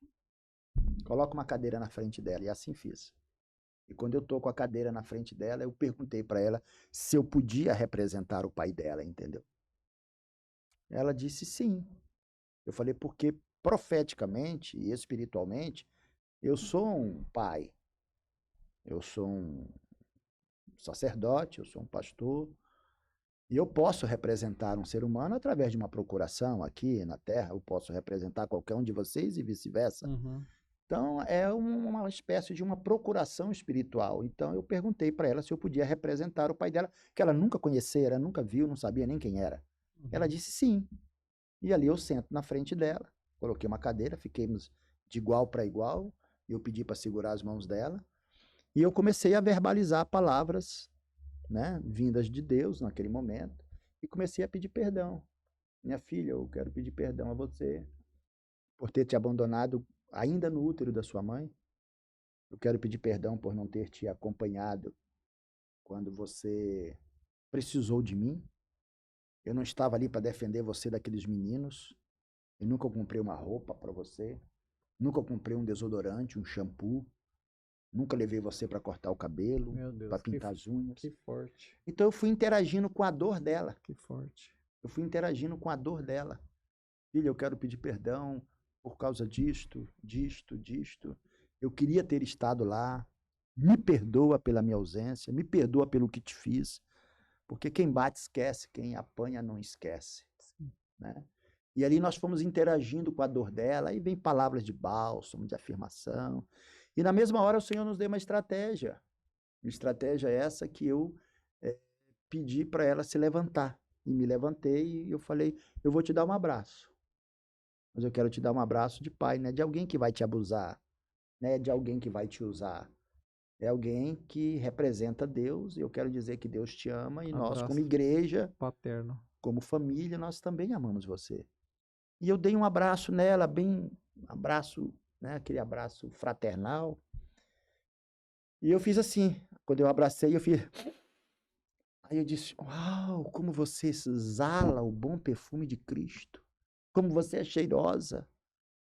coloca uma cadeira na frente dela. E assim fiz. E quando eu estou com a cadeira na frente dela, eu perguntei para ela se eu podia representar o pai dela, entendeu? Ela disse sim. Eu falei, porque profeticamente e espiritualmente, eu sou um pai, eu sou um sacerdote, eu sou um pastor, e eu posso representar um ser humano através de uma procuração aqui na Terra, eu posso representar qualquer um de vocês e vice-versa. Então, é uma espécie de uma procuração espiritual. Então, eu perguntei para ela se eu podia representar o pai dela, que ela nunca conhecera, nunca viu, não sabia nem quem era. Ela disse sim. E ali eu sento na frente dela, coloquei uma cadeira, fiquemos de igual para igual, eu pedi para segurar as mãos dela, e eu comecei a verbalizar palavras, né, vindas de Deus naquele momento, e comecei a pedir perdão. Minha filha, eu quero pedir perdão a você por ter te abandonado ainda no útero da sua mãe. Eu quero pedir perdão por não ter te acompanhado quando você precisou de mim. Eu não estava ali para defender você daqueles meninos. Eu nunca comprei uma roupa para você. Nunca comprei um desodorante, um shampoo. Nunca levei você para cortar o cabelo, para pintar as unhas. Que forte. Então eu fui interagindo com a dor dela. Que forte. Eu fui interagindo com a dor dela. Filha, eu quero pedir perdão por causa disto. Eu queria ter estado lá. Me perdoa pela minha ausência. Me perdoa pelo que te fiz. Porque quem bate esquece, quem apanha não esquece. Né? E ali nós fomos interagindo com a dor dela. Aí vem palavras de bálsamo, de afirmação. E na mesma hora o Senhor nos deu uma estratégia. Uma estratégia essa que eu pedi para ela se levantar. E me levantei e eu falei, eu vou te dar um abraço. Mas eu quero te dar um abraço de pai, né? De alguém que vai te abusar, né? De alguém que vai te usar. É alguém que representa Deus, e eu quero dizer que Deus te ama, e nós, como igreja, paterno, como família, nós também amamos você. E eu dei um abraço nela, bem, abraço, né? Aquele abraço fraternal. E eu fiz assim, quando eu abracei, eu fiz... Aí eu disse, uau, como você exala o bom perfume de Cristo. Como você é cheirosa.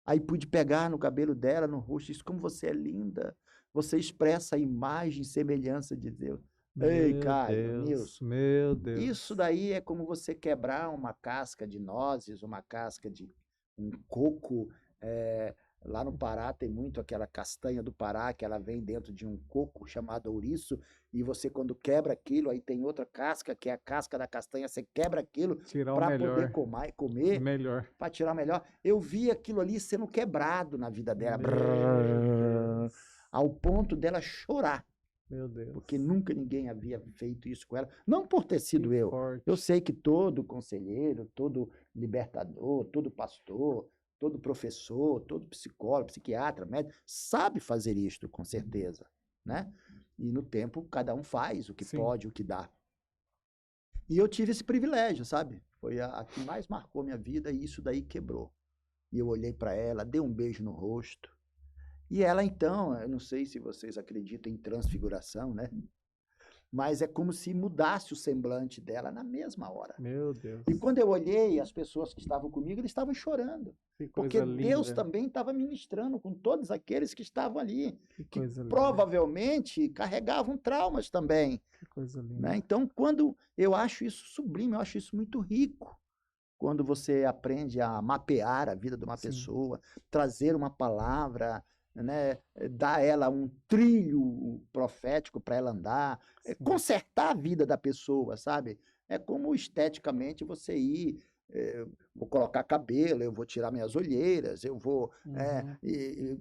Aí pude pegar no cabelo dela, no rosto, disse, como você é linda. Você expressa a imagem e semelhança de Deus. Ei, Caio, Nilson. Meu Deus. Isso daí é como você quebrar uma casca de nozes, uma casca de um coco. Lá no Pará tem muito aquela castanha do Pará, que ela vem dentro de um coco chamado ouriço, e você quando quebra aquilo, aí tem outra casca, que é a casca da castanha, você quebra aquilo Tirar o para poder melhor. comer, Melhor. para tirar melhor. Eu vi aquilo ali sendo quebrado na vida dela, Meu Deus. ao ponto dela chorar, Meu Deus. porque nunca ninguém havia feito isso com ela. Não por ter sido Que eu. forte. Eu sei que todo conselheiro, todo libertador, todo pastor, todo professor, todo psicólogo, psiquiatra, médico, sabe fazer isto, com certeza, né? E no tempo, cada um faz o que Sim. pode, o que dá. E eu tive esse privilégio, sabe? Foi a que mais marcou minha vida e isso daí quebrou. E eu olhei para ela, dei um beijo no rosto. E ela, então, eu não sei se vocês acreditam em transfiguração, né? Mas é como se mudasse o semblante dela na mesma hora. Meu Deus. E quando eu olhei, as pessoas que estavam comigo, eles estavam chorando. Que Porque coisa Deus linda. também estava ministrando com todos aqueles que estavam ali, Que que coisa linda. provavelmente carregavam traumas também, Que coisa linda. né? Então, quando eu acho isso sublime, eu acho isso muito rico, quando você aprende a mapear a vida de uma Sim. pessoa, trazer uma palavra, né? Dar a ela um trilho profético para ela andar, Sim. consertar a vida da pessoa, sabe? É como esteticamente você ir, vou colocar cabelo, eu vou tirar minhas olheiras, eu vou,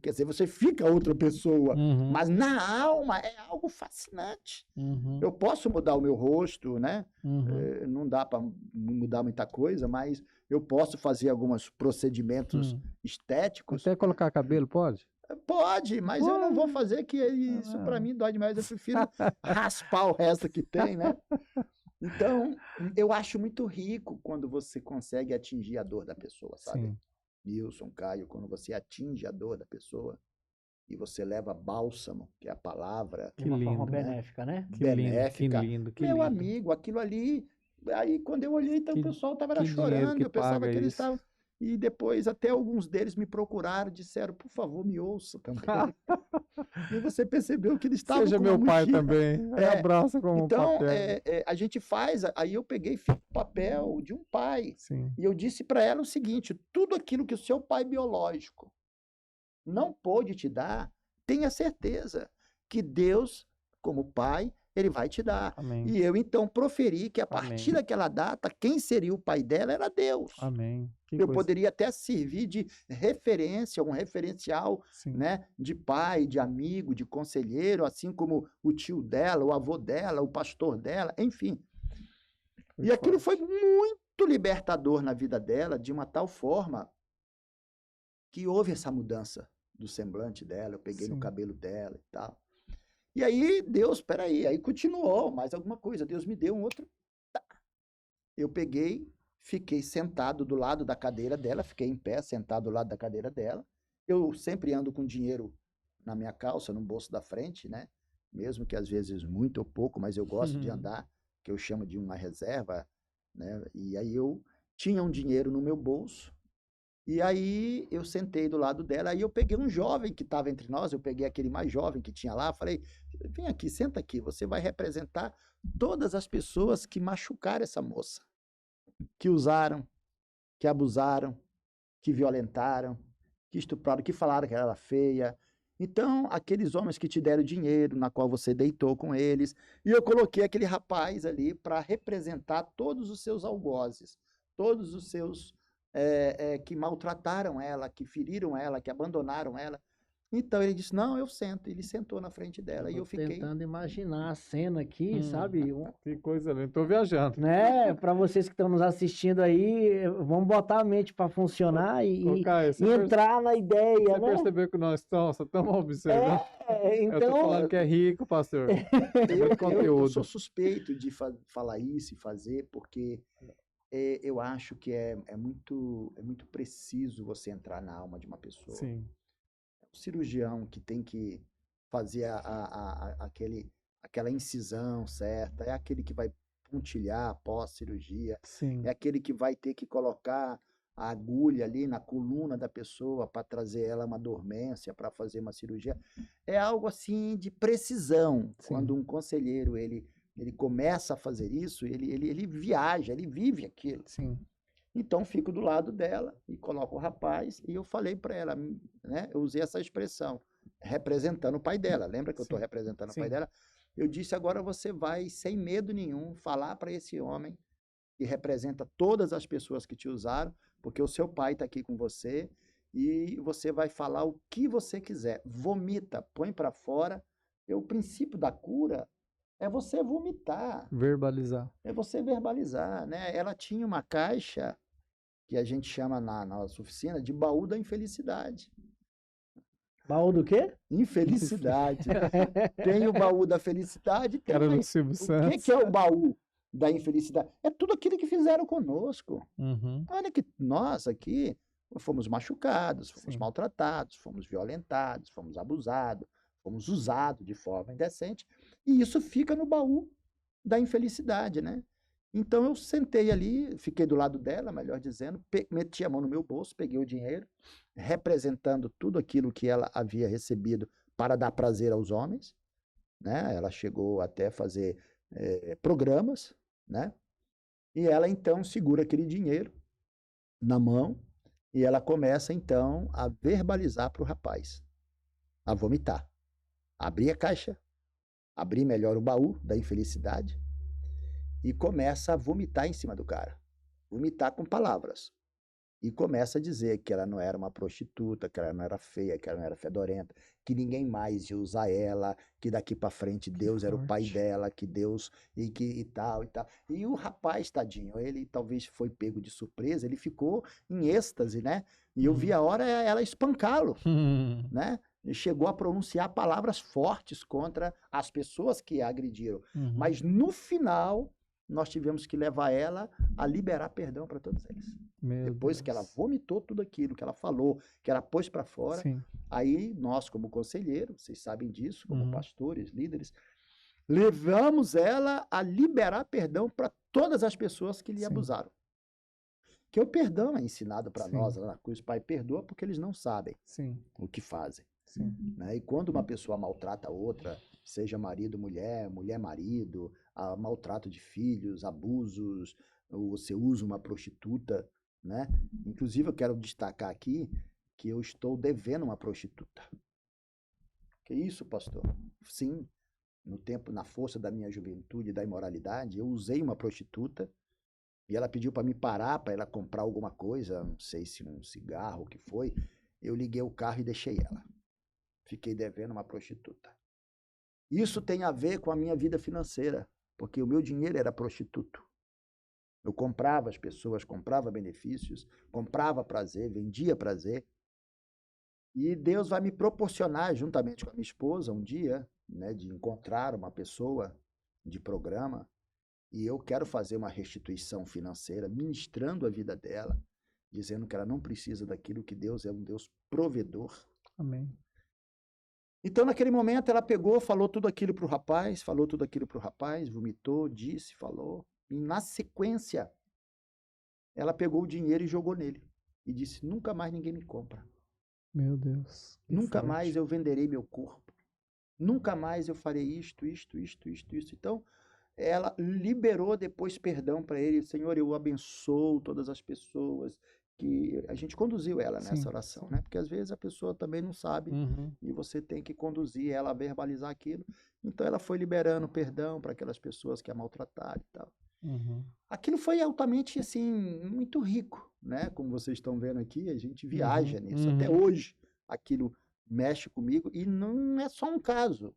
quer dizer, você fica outra pessoa, Uhum. mas na alma é algo fascinante. Uhum. Eu posso mudar o meu rosto, né? Uhum. Não dá para mudar muita coisa, mas eu posso fazer alguns procedimentos estéticos. Até colocar cabelo, pode? Pode, mas eu não vou Pode. fazer, que isso Ah. para mim dói demais. Eu prefiro raspar o resto que tem, né? Então, eu acho muito rico quando você consegue atingir a dor da pessoa, sabe? Sim. Nilson, Caio, quando você atinge a dor da pessoa e você leva bálsamo, que é a palavra De uma forma lindo, né? benéfica, né? Que benéfica. lindo, que Meu lindo. amigo, aquilo ali. Aí quando eu olhei, então o pessoal estava que dinheiro chorando, que eu pensava paga que eles isso. estavam. E depois até alguns deles me procuraram, disseram, por favor, me ouça também. E você percebeu que eles estavam Seja com meu uma pai mochila. também. É, Abraça como Então, papel. a gente faz, aí eu peguei e fiz o papel de um pai. Sim. E eu disse para ela o seguinte: tudo aquilo que o seu pai biológico não pôde te dar, tenha certeza que Deus, como pai, ele vai te dar. Amém. E eu então proferi que a Amém. partir daquela data, quem seria o pai dela era Deus. Amém. Que Eu coisa. poderia até servir de referência, um referencial, Sim. né, de pai, de amigo, de conselheiro, assim como o tio dela, o avô dela, o pastor dela, enfim. Foi E aquilo forte. foi muito libertador na vida dela, de uma tal forma que houve essa mudança do semblante dela, eu peguei no Sim. cabelo dela e tal. E aí, Deus, peraí, aí continuou, mais alguma coisa, Deus me deu um outro. Tá. Eu peguei, fiquei sentado do lado da cadeira dela, fiquei em pé, sentado do lado da cadeira dela. Eu sempre ando com dinheiro na minha calça, no bolso da frente, né? Mesmo que às vezes muito ou pouco, mas eu gosto de andar, que eu chamo de uma reserva, né? E aí eu tinha um dinheiro no meu bolso. E aí eu sentei do lado dela, aí eu peguei um jovem que estava entre nós, eu peguei aquele mais jovem que tinha lá, falei, vem aqui, senta aqui, você vai representar todas as pessoas que machucaram essa moça, que usaram, que abusaram, que violentaram, que estupraram, que falaram que ela era feia. Então, aqueles homens que te deram dinheiro, na qual você deitou com eles, e eu coloquei aquele rapaz ali para representar todos os seus algozes, todos os seus que maltrataram ela, que feriram ela, que abandonaram ela. Então ele disse, não, eu sento. Ele sentou na frente dela e eu fiquei... tentando imaginar a cena aqui, sabe? Que coisa linda. Tô viajando. Né? Para vocês que estão nos assistindo aí, vamos botar a mente para funcionar e Caio, entrar na ideia, Você né? percebeu que nós estamos observando? Eu tô Então, falando que é rico, pastor. Eu conteúdo. sou suspeito de falar isso e fazer, porque eu acho que é muito preciso você entrar na alma de uma pessoa. Sim. O cirurgião que tem que fazer aquela incisão certa, é aquele que vai pontilhar após cirurgia, Sim. é aquele que vai ter que colocar a agulha ali na coluna da pessoa para trazer ela uma dormência, para fazer uma cirurgia. É algo assim de precisão. Sim. Quando um conselheiro ele começa a fazer isso, ele viaja, ele vive aquilo. Sim. Então, fico do lado dela e coloco o rapaz, e eu falei para ela, né? Eu usei essa expressão, representando o pai dela. Lembra que eu estou Sim, representando o pai sim. dela? Eu disse, agora você vai, sem medo nenhum, falar para esse homem que representa todas as pessoas que te usaram, porque o seu pai está aqui com você, e você vai falar o que você quiser. Vomita, põe para fora. E o princípio da cura é você vomitar, Verbalizar. é você verbalizar, né? Ela tinha uma caixa que a gente chama na nossa oficina de baú da infelicidade. Baú do quê? Infelicidade. Tem o baú da felicidade, tem Cara o do Silvio que Santos. é o baú da infelicidade? É tudo aquilo que fizeram conosco. Uhum. Olha que nós aqui fomos machucados, fomos Sim. maltratados, fomos violentados, fomos abusados, fomos usados de forma indecente, e isso fica no baú da infelicidade, né? Então eu sentei ali, fiquei do lado dela, melhor dizendo, meti a mão no meu bolso, peguei o dinheiro, representando tudo aquilo que ela havia recebido para dar prazer aos homens, né? Ela chegou até fazer programas, né? E ela então segura aquele dinheiro na mão e ela começa então a verbalizar para o rapaz, a vomitar. Abrir a caixa, abrir melhor o baú da infelicidade e começa a vomitar em cima do cara. Vomitar com palavras. E começa a dizer que ela não era uma prostituta, que ela não era feia, que ela não era fedorenta, que ninguém mais ia usar ela, que daqui para frente Deus era o pai Forte. dela, que Deus e tal e tal. E o rapaz, tadinho, ele talvez foi pego de surpresa, ele ficou em êxtase, né? E eu vi a hora ela espancá-lo, né? Ele chegou a pronunciar palavras fortes contra as pessoas que a agrediram. Uhum. Mas no final, nós tivemos que levar ela a liberar perdão para todos eles. Meu Depois que ela Deus. vomitou tudo aquilo que ela falou, que ela pôs para fora, Sim. aí nós, como conselheiro, vocês sabem disso, como Uhum. pastores, líderes, levamos ela a liberar perdão para todas as pessoas que lhe Sim. abusaram. Que o perdão é ensinado para Sim. nós lá na cruz, Pai, perdoa porque eles não sabem Sim. o que fazem. Sim. Né? E quando uma pessoa maltrata a outra, seja marido, mulher, mulher, marido, maltrato de filhos, abusos, ou você usa uma prostituta, né? Inclusive eu quero destacar aqui que eu estou devendo uma prostituta. Que isso, pastor? Sim, no tempo, na força da minha juventude, da imoralidade, eu usei uma prostituta e ela pediu para me parar, para ela comprar alguma coisa, não sei se um cigarro, o que foi. Eu liguei o carro e deixei ela. Fiquei devendo uma prostituta. Isso tem a ver com a minha vida financeira, porque o meu dinheiro era prostituto. Eu comprava as pessoas, comprava benefícios, comprava prazer, vendia prazer. E Deus vai me proporcionar, juntamente com a minha esposa, um dia, né, de encontrar uma pessoa de programa, e eu quero fazer uma restituição financeira, ministrando a vida dela, dizendo que ela não precisa daquilo, que Deus é um Deus provedor. Amém. Então, naquele momento, ela pegou, falou tudo aquilo para o rapaz, vomitou, disse, falou. E, na sequência, ela pegou o dinheiro e jogou nele. E disse, nunca mais ninguém me compra. Meu Deus. Que Nunca forte. mais eu venderei meu corpo. Nunca mais eu farei isto. Então, ela liberou depois perdão para ele. Senhor, eu abençoo todas as pessoas que a gente conduziu ela nessa Sim, oração, sim. né? Porque às vezes a pessoa também não sabe Uhum. e você tem que conduzir ela a verbalizar aquilo. Então ela foi liberando perdão para aquelas pessoas que a maltrataram e tal. Uhum. Aquilo foi altamente assim muito rico, né? Como vocês estão vendo aqui, a gente viaja nisso. Até hoje aquilo mexe comigo e não é só um caso.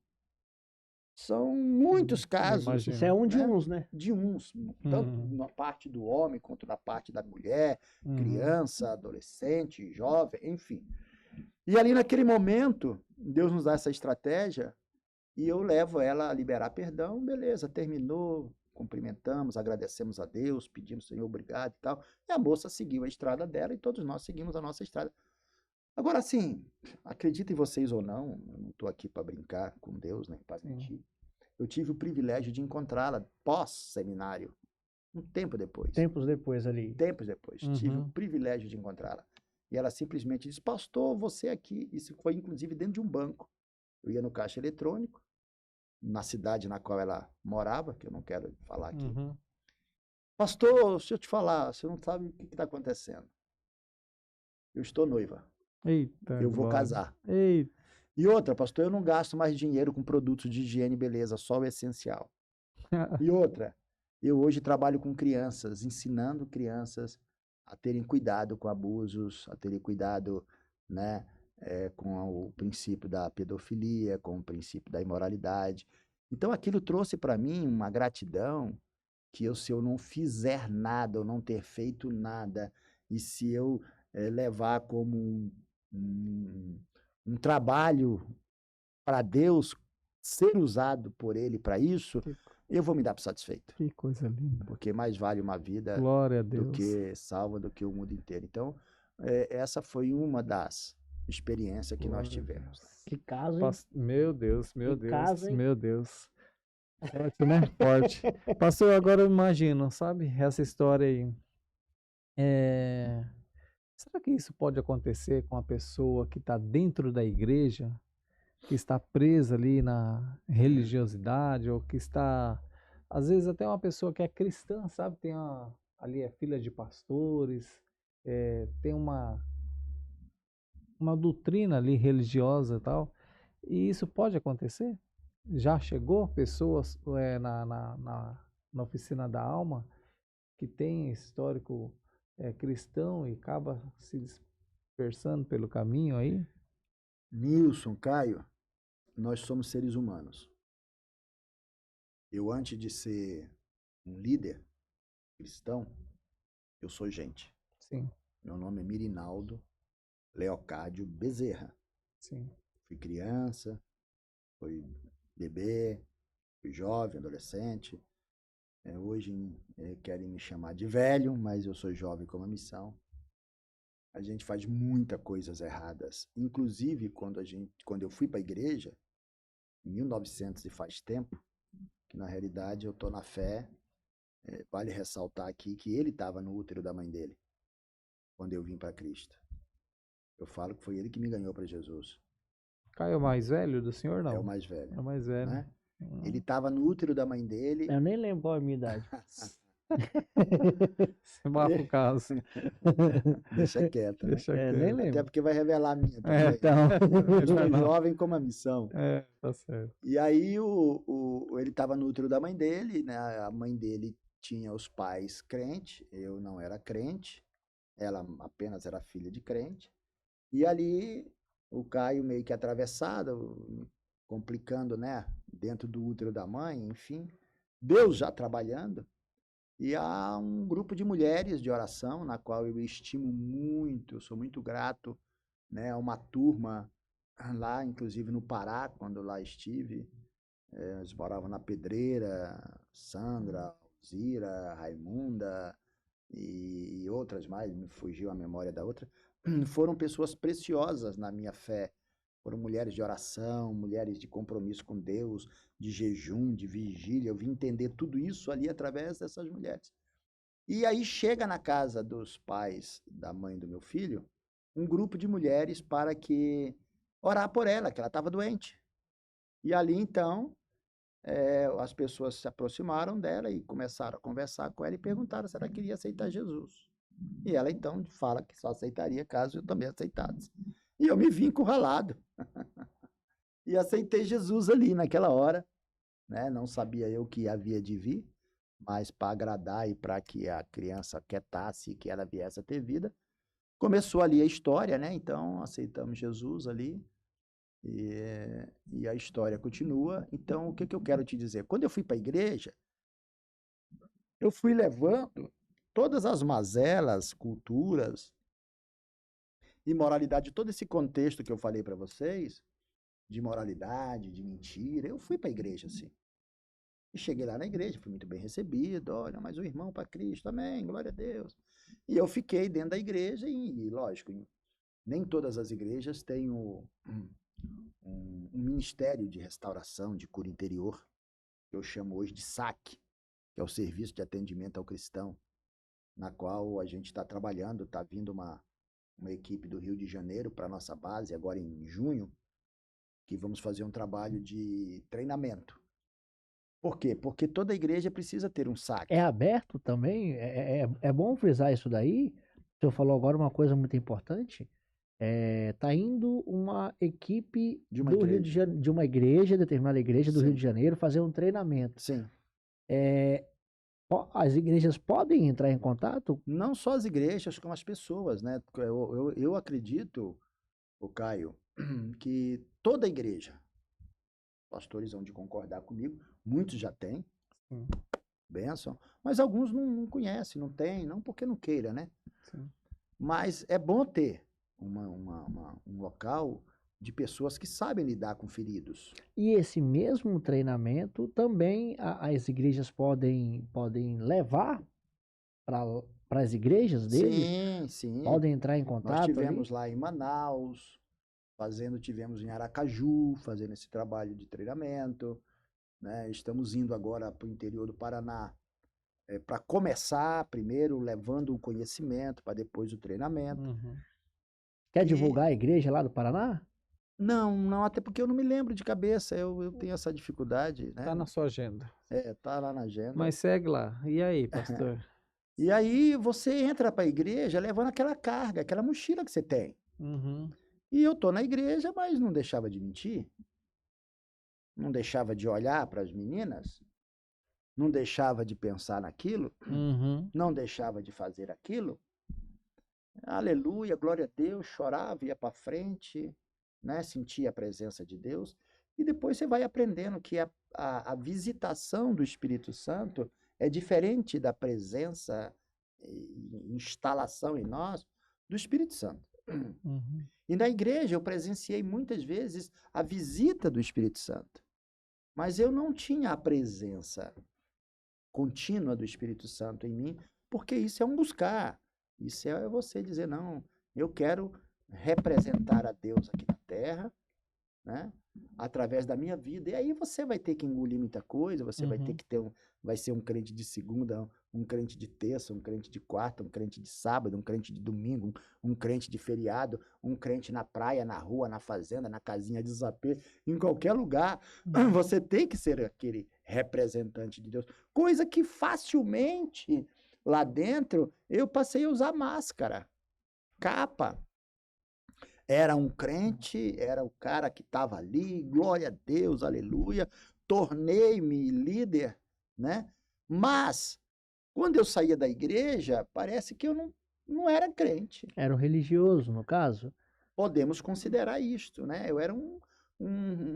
São muitos casos, imagino. Isso é um de né? uns, né? De uns, tanto na parte do homem quanto na parte da mulher, criança, adolescente, jovem, enfim. E ali naquele momento, Deus nos dá essa estratégia e eu levo ela a liberar perdão, beleza, terminou, cumprimentamos, agradecemos a Deus, pedimos, Senhor, obrigado e tal. E a moça seguiu a estrada dela e todos nós seguimos a nossa estrada. Agora, assim, acreditem vocês ou não, eu não estou aqui para brincar com Deus, nem para mentir. Eu tive o privilégio de encontrá-la pós-seminário, um tempo depois. Tempos depois ali. Tempos depois. Tive o privilégio de encontrá-la. E ela simplesmente disse, pastor, você aqui. Isso foi, inclusive, dentro de um banco. Eu ia no caixa eletrônico, na cidade na qual ela morava, que eu não quero falar aqui. Pastor, se eu te falar, você não sabe o que está acontecendo. Eu estou noiva, Eita, eu vou glória. casar. Eita. E outra, pastor, eu não gasto mais dinheiro com produtos de higiene e beleza, só o essencial. E outra, eu hoje trabalho com crianças, ensinando crianças a terem cuidado com abusos, a terem cuidado, né, com o princípio da pedofilia, com o princípio da imoralidade. Então aquilo trouxe para mim uma gratidão que se eu não fizer nada, ou não ter feito nada, e se eu levar como um, um trabalho para Deus, ser usado por Ele para isso, Que, eu vou me dar por satisfeito. que coisa linda. Porque mais vale uma vida Glória a do Deus. que salva, do que o mundo inteiro. Então, essa foi uma das experiências que nós Glória a tivemos. Deus. Que caso, hein? Meu Deus, meu Que Deus, caso, hein? meu Deus. Forte, né? Forte. Pastor, agora eu imagino, sabe? Essa história aí. Será que isso pode acontecer com a pessoa que está dentro da igreja, que está presa ali na religiosidade, ou que está, às vezes até uma pessoa que é cristã, sabe? Ali é filha de pastores, tem uma doutrina ali religiosa e tal, e isso pode acontecer? Já chegou pessoas na oficina da alma que tem esse histórico cristão e acaba se dispersando pelo caminho aí? Nilson, Caio, nós somos seres humanos. Eu, antes de ser um líder cristão, eu sou gente. Sim, Meu nome é Mirinaldo Leocádio Bezerra. sim. Fui criança, fui bebê, fui jovem, adolescente. Hoje querem me chamar de velho, mas eu sou jovem com uma missão. A gente faz muitas coisas erradas. Inclusive, quando eu fui para a igreja, em 1900 e faz tempo, que na realidade eu estou na fé, vale ressaltar aqui que ele estava no útero da mãe dele, quando eu vim para Cristo. Eu falo que foi ele que me ganhou para Jesus. Caio é o mais velho do senhor, não? É o mais velho. É o mais velho. Né? Ele estava no útero da mãe dele. Eu nem lembro qual é a minha idade. Você bafa o caso. Deixa quieto, né? Deixa Nem quieto. Até lembro. porque vai revelar a minha também. Então, Eu Melhor sou não. jovem com uma missão. Tá certo. E aí ele estava no útero da mãe dele, né? A mãe dele tinha os pais crentes, eu não era crente, ela apenas era filha de crente. E ali o Caio meio que atravessado, complicando, né? Dentro do útero da mãe, enfim. Deus já trabalhando. E há um grupo de mulheres de oração, na qual eu estimo muito, sou muito grato, né? A uma turma lá, inclusive no Pará, quando lá estive. Eles moravam na Pedreira, Sandra, Alzira, Raimunda e outras mais, me fugiu a memória da outra. Foram pessoas preciosas na minha fé. Foram mulheres de oração, mulheres de compromisso com Deus, de jejum, de vigília. Eu vim entender tudo isso ali através dessas mulheres. E aí chega na casa dos pais da mãe do meu filho um grupo de mulheres para que orar por ela, que ela estava doente. E ali então as pessoas se aproximaram dela e começaram a conversar com ela e perguntaram se ela queria aceitar Jesus. E ela então fala que só aceitaria caso eu também aceitasse. E eu me vi encurralado. E aceitei Jesus ali naquela hora, né? Não sabia eu que havia de vir, mas para agradar e para que a criança quietasse e que ela viesse a ter vida, começou ali a história, né? Então aceitamos Jesus ali e a história continua. Então o que eu quero te dizer? Quando eu fui para a igreja, eu fui levando todas as mazelas, culturas, imoralidade, todo esse contexto que eu falei para vocês, de moralidade, de mentira, eu fui para a igreja assim. E cheguei lá na igreja, fui muito bem recebido, olha, mais um irmão para Cristo, amém, glória a Deus. E eu fiquei dentro da igreja e lógico, nem todas as igrejas têm um ministério de restauração, de cura interior, que eu chamo hoje de SAC, que é o Serviço de Atendimento ao Cristão, na qual a gente está trabalhando, está vindo uma equipe do Rio de Janeiro para a nossa base, agora em junho, que vamos fazer um trabalho de treinamento Por quê? Porque toda igreja precisa ter um saque. É aberto também? É bom frisar isso daí. O senhor falou agora uma coisa muito importante. Tá indo uma equipe De uma do Rio de igreja. Janeiro, de uma igreja, determinada igreja do Rio Sim. de Janeiro, fazer um treinamento. Sim. As igrejas podem entrar em contato? Não só as igrejas, como as pessoas, né? Eu acredito, o Caio, que toda igreja, pastores vão de concordar comigo, muitos já têm, Sim, bênção, mas alguns não conhecem, não têm, não porque não queira, né? sim. Mas é bom ter um local de pessoas que sabem lidar com feridos. E esse mesmo treinamento também as igrejas podem levar para as igrejas deles? Sim, sim. Podem entrar em Nós contato tivemos ali? lá em Manaus, tivemos em Aracaju, fazendo esse trabalho de treinamento, né? Estamos indo agora para o interior do Paraná, para começar primeiro levando o conhecimento, para depois o treinamento. Uhum. Quer E divulgar a igreja lá do Paraná? não, até porque eu não me lembro de cabeça, eu tenho essa dificuldade, Tá né? na sua agenda. Tá lá na agenda. Mas segue lá. E aí, pastor? E aí você entra para a igreja levando aquela carga, aquela mochila que você tem. Uhum. E eu tô na igreja, mas não deixava de mentir, não deixava de olhar para as meninas, não deixava de pensar naquilo, Uhum. não deixava de fazer aquilo. Aleluia, glória a Deus, chorava, ia para frente, né? Sentia a presença de Deus. E depois você vai aprendendo que a visitação do Espírito Santo é diferente da presença e instalação em nós do Espírito Santo. Uhum. E na igreja eu presenciei muitas vezes a visita do Espírito Santo, mas eu não tinha a presença contínua do Espírito Santo em mim, porque isso é um buscar. Isso é você dizer, não, eu quero representar a Deus aqui na terra, né? Através da minha vida. E aí você vai ter que engolir muita coisa, você vai ter Uhum. que vai ser um crente de segunda, um crente de terça, um crente de quarta, um crente de sábado, um crente de domingo, um crente de feriado, um crente na praia, na rua, na fazenda, na casinha de zapê, em qualquer lugar. Uhum. Você tem que ser aquele representante de Deus. Coisa que facilmente lá dentro eu passei a usar máscara, capa. Era um crente, era o cara que estava ali, glória a Deus, aleluia, tornei-me líder, né? Mas, quando eu saía da igreja, parece que eu não era crente. Era um religioso, no caso? Podemos considerar isto, né? Eu era um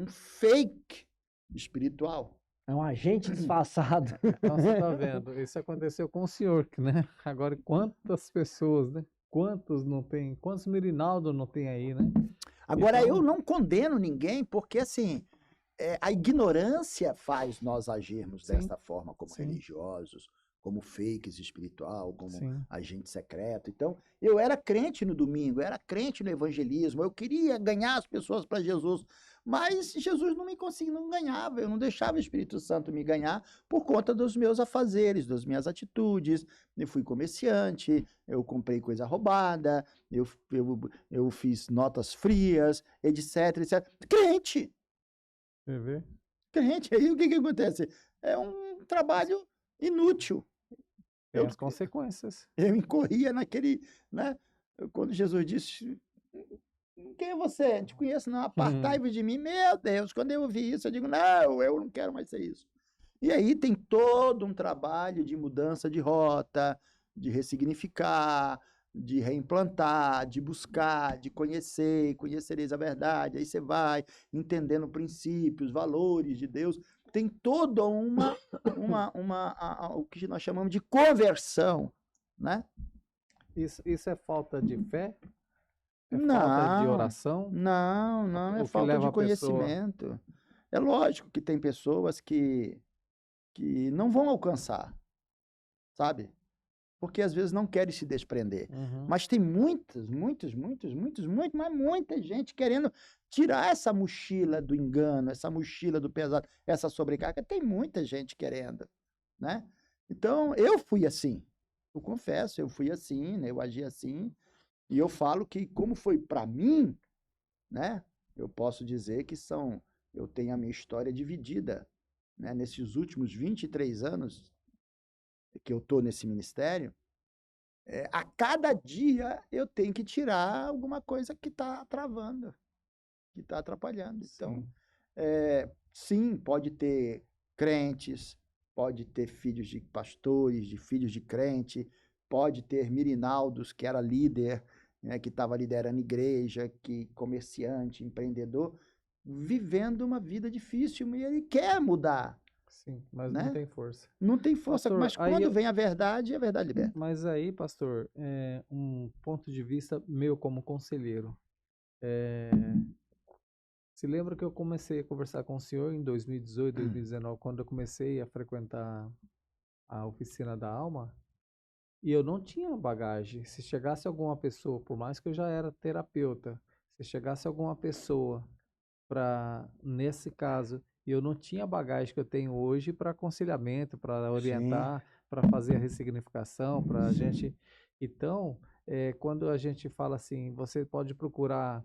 fake espiritual. É um agente disfarçado. Então você tá vendo, isso aconteceu com o senhor, né? Agora, quantas pessoas, né? Quantos não tem, quantos Mirinaldo não tem aí, né? Agora, Então, eu não condeno ninguém, porque assim, a ignorância faz nós agirmos sim, desta forma, como sim, religiosos, como fakes espiritual, como sim. agente secreto. Então, eu era crente no domingo, eu era crente no evangelismo, eu queria ganhar as pessoas para Jesus, mas Jesus não me conseguia, não ganhava, eu não deixava o Espírito Santo me ganhar por conta dos meus afazeres, das minhas atitudes. Eu fui comerciante, eu comprei coisa roubada, eu fiz notas frias, etc, etc. Crente! Você vê? Crente, aí o que acontece? É um trabalho inútil. Tem Eu, as consequências. eu incorria naquele, né? Quando Jesus disse, quem é você? Não te conheço não, apartai-vos de mim. Meu Deus, quando eu ouvi isso, eu digo, não, eu não quero mais ser isso. E aí tem todo um trabalho de mudança de rota, de ressignificar, de reimplantar, de buscar, de conhecer, conhecereis a verdade. Aí você vai entendendo princípios, valores de Deus. Tem toda o que nós chamamos de conversão, né? Isso é falta de fé? É falta de Não, oração? não, é O que falta leva de a pessoa? conhecimento. É lógico que tem pessoas que não vão alcançar, sabe? Porque às vezes não querem se desprender. Uhum. Mas tem muitas, mas muita gente querendo tirar essa mochila do engano, essa mochila do pesado, essa sobrecarga. Tem muita gente querendo, né? Então, eu fui assim. Eu confesso, eu fui assim, né? Eu agi assim. E eu falo que como foi para mim, né? Eu posso dizer que eu tenho a minha história dividida né, nesses últimos 23 anos que eu estou nesse ministério, a cada dia eu tenho que tirar alguma coisa que está travando, que está atrapalhando. Então, Sim. sim, pode ter crentes, pode ter filhos de pastores, de filhos de crente, pode ter Mirinaldos, que era líder, né, que estava liderando igreja, que comerciante, empreendedor, vivendo uma vida difícil e ele quer mudar, Sim, mas não né? tem força. Não tem força, Pastor, mas quando vem a verdade liberta. mas aí, pastor, um ponto de vista meu como conselheiro. Se lembra que eu comecei a conversar com o senhor em 2018, 2019, quando eu comecei a frequentar a oficina da alma, e eu não tinha bagagem. Se chegasse alguma pessoa, por mais que eu já era terapeuta, se chegasse alguma pessoa para, nesse caso, e eu não tinha a bagagem que eu tenho hoje para aconselhamento, para Sim, orientar, para fazer a ressignificação, para a gente. Então, quando a gente fala assim, você pode procurar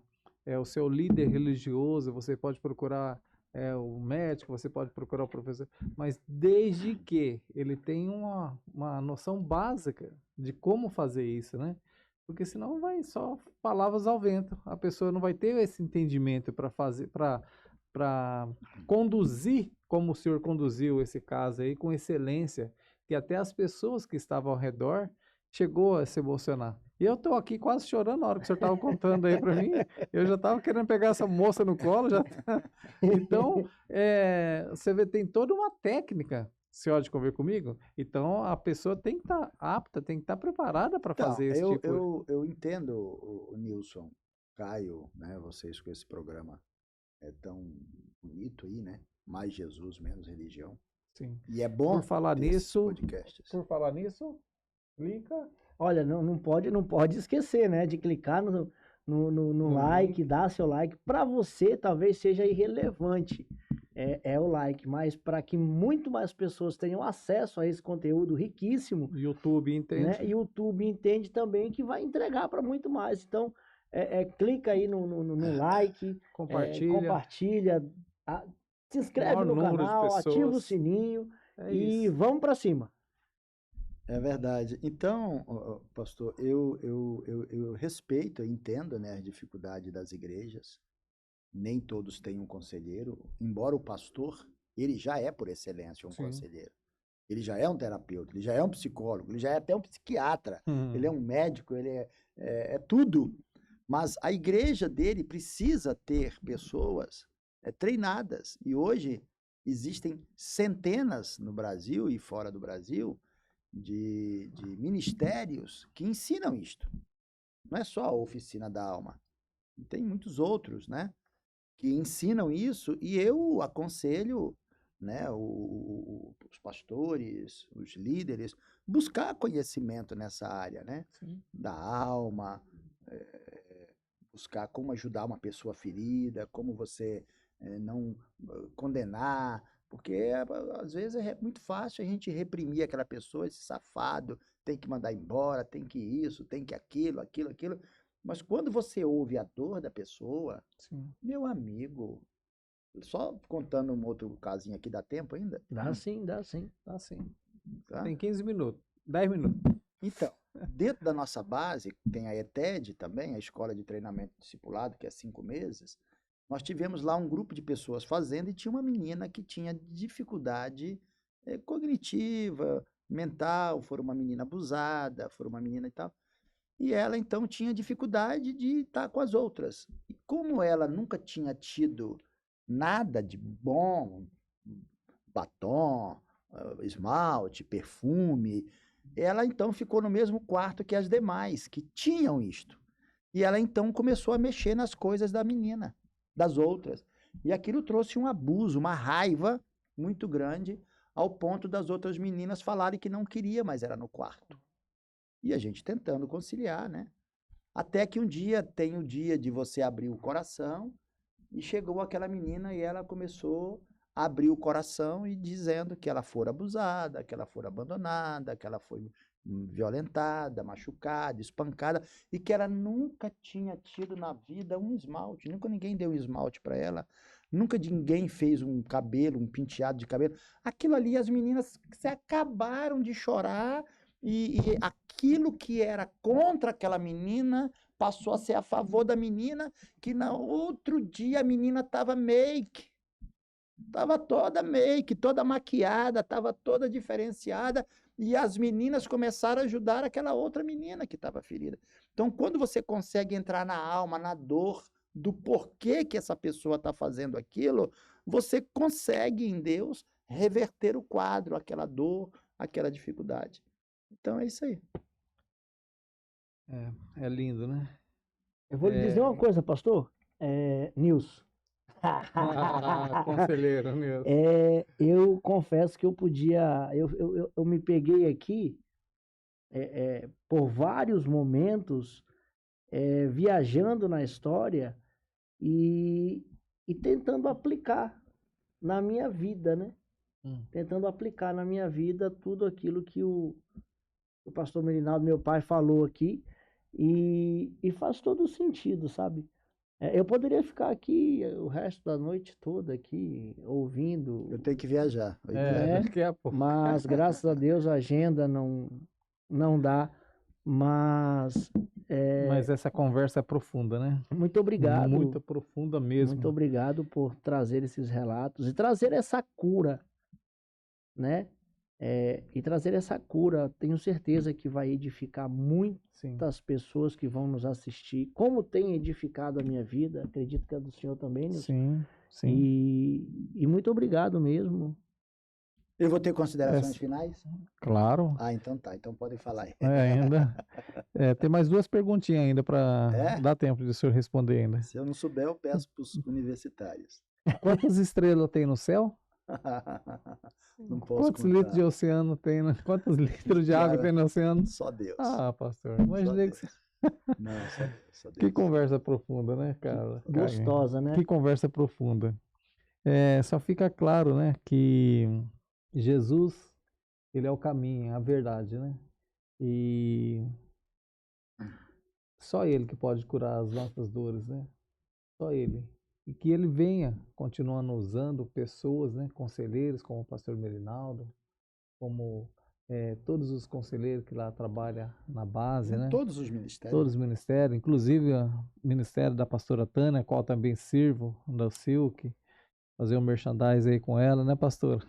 o seu líder religioso, você pode procurar o médico, você pode procurar o professor, mas desde que ele tenha uma noção básica de como fazer isso, né? Porque senão vai só palavras ao vento. A pessoa não vai ter esse entendimento para fazer, para conduzir como o senhor conduziu esse caso aí com excelência, que até as pessoas que estavam ao redor chegou a se emocionar. E eu tô aqui quase chorando na hora que o senhor estava contando aí para mim. Eu já estava querendo pegar essa moça no colo, já. Então, você vê, tem toda uma técnica. Você pode conver comigo? Então, a pessoa tem que estar apta, tem que estar preparada para então, fazer esse tipo. eu entendo o Nilson, Caio, né, vocês com esse programa tão bonito aí, né? Mais Jesus, menos religião. Sim. E é bom Por falar ter esses nisso, podcasts. clica. Olha, não pode esquecer, né, de clicar no like, dar seu like. Para você, talvez seja irrelevante o like, mas para que muito mais pessoas tenham acesso a esse conteúdo riquíssimo, YouTube entende. né, YouTube entende também que vai entregar para muito mais. Então, clica aí no like, compartilha, se inscreve Maior no número de canal, ativa o pessoas. sininho e isso. vamos para cima. É verdade. Então, pastor, eu respeito, eu entendo, né, as dificuldades das igrejas. Nem todos têm um conselheiro, embora o pastor, ele já é por excelência um conselheiro. Ele já é um terapeuta, ele já é um psicólogo, ele já é até um psiquiatra, ele é um médico, ele é tudo. Mas a igreja dele precisa ter pessoas treinadas. E hoje existem centenas no Brasil e fora do Brasil de ministérios que ensinam isto. Não é só a oficina da alma. Tem muitos outros, né? Que ensinam isso e eu aconselho, né, os pastores, os líderes, buscar conhecimento nessa área, né? Sim. Da alma, buscar como ajudar uma pessoa ferida, como você não condenar, porque às vezes é muito fácil a gente reprimir aquela pessoa, esse safado, tem que mandar embora, tem que isso, tem que aquilo. Mas quando você ouve a dor da pessoa, Sim. meu amigo, só contando um outro casinho aqui, dá tempo ainda? Dá sim. Dá sim. Tá? Tem 15 minutos, 10 minutos. Então, dentro da nossa base, tem a ETED também, a Escola de Treinamento Discipulado, que é 5 meses. Nós tivemos lá um grupo de pessoas fazendo e tinha uma menina que tinha dificuldade cognitiva, mental, foi uma menina abusada, foi uma menina e tal. E ela, então, tinha dificuldade de estar com as outras. E como ela nunca tinha tido nada de bom, batom, esmalte, perfume, ela, então, ficou no mesmo quarto que as demais, que tinham isto. E ela, então, começou a mexer nas coisas da menina, das outras. E aquilo trouxe um abuso, uma raiva muito grande, ao ponto das outras meninas falarem que não queria mais ela no quarto. E a gente tentando conciliar, né? Até que um dia tem o dia de você abrir o coração e chegou aquela menina e ela começou a abrir o coração e dizendo que ela fora abusada, que ela fora abandonada, que ela foi violentada, machucada, espancada e que ela nunca tinha tido na vida um esmalte, nunca ninguém deu um esmalte para ela, Nunca ninguém fez um cabelo, um penteado de cabelo. Aquilo ali, as meninas se acabaram de chorar e aquilo que era contra aquela menina passou a ser a favor da menina, que no outro dia a menina estava toda make, toda maquiada, estava toda diferenciada, e as meninas começaram a ajudar aquela outra menina que estava ferida. Então, quando você consegue entrar na alma, na dor, do porquê que essa pessoa está fazendo aquilo, você consegue em Deus reverter o quadro, aquela dor, aquela dificuldade. Então é isso aí. É lindo, né? Eu vou lhe dizer uma coisa, pastor. Nilson. Conselheiro, meu. Eu confesso que eu podia. Eu me peguei aqui por vários momentos viajando na história e tentando aplicar na minha vida, né? Tentando aplicar na minha vida tudo aquilo que o pastor Merinaldo, meu pai, falou aqui, e faz todo sentido, sabe? Eu poderia ficar aqui o resto da noite toda aqui ouvindo, Eu tenho que viajar. Daqui a pouco. mas graças a Deus a agenda não dá, mas Mas essa conversa é profunda, né? muito obrigado. Muito profunda mesmo. Muito obrigado por trazer esses relatos e trazer essa cura, né? E trazer essa cura, tenho certeza que vai edificar muitas pessoas que vão nos assistir, como tem edificado a minha vida, acredito que a do senhor também, Nilson. Sim. E muito obrigado mesmo. Eu vou ter considerações finais? Claro. Ah, então tá. Então podem falar aí. Ainda. Tem mais 2 perguntinhas ainda para dar tempo de o senhor responder ainda. Se eu não souber, eu peço para os universitários. Quantas estrelas tem no céu? Não posso Quantos contar. litros de oceano tem? Quantos litros de água tem no oceano? Só Deus. Ah, pastor, imaginei que você... Não, só Deus. Que conversa profunda, né, cara? Gostosa, né? Que conversa profunda. Só fica claro, né, que Jesus, ele é o caminho, a verdade, né? E só ele que pode curar as nossas dores, né? Só ele. E que ele venha continuando usando pessoas, né, conselheiros, como o pastor Merinaldo, como todos os conselheiros que lá trabalham na base, né? Todos os ministérios. Todos os ministérios, inclusive o ministério da pastora Tânia, a qual também sirvo, da Silk, fazer um merchandise aí com ela, né, pastor?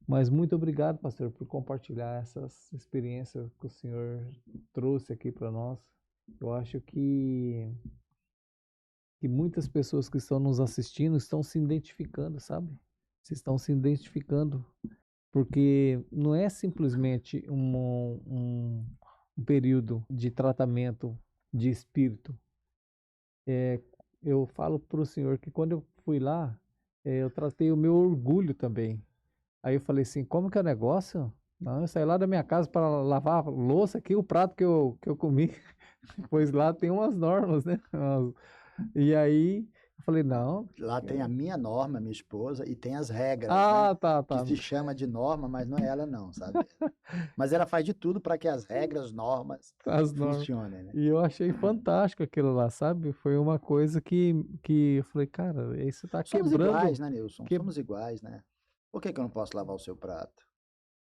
Mas muito obrigado, pastor, por compartilhar essas experiências que o senhor trouxe aqui para nós. Eu acho que muitas pessoas que estão nos assistindo estão se identificando, sabe? Se estão se identificando, porque não é simplesmente um período de tratamento de espírito. Eu falo para o senhor que quando eu fui lá, eu tratei o meu orgulho também. Aí eu falei assim, como que é o negócio? Não, eu saí lá da minha casa para lavar a louça aqui, o prato que eu comi, pois lá tem umas normas, né? E aí eu falei, não. Lá tem a minha norma, minha esposa, e tem as regras, né? Tá. Que se chama de norma, mas não é ela não, sabe? Mas ela faz de tudo para que as regras, normas funcionem, né? E eu achei fantástico aquilo lá, sabe? Foi uma coisa que eu falei, cara, isso tá quebrando. Somos iguais, né, Nilson? Somos iguais, né? Por que eu não posso lavar o seu prato?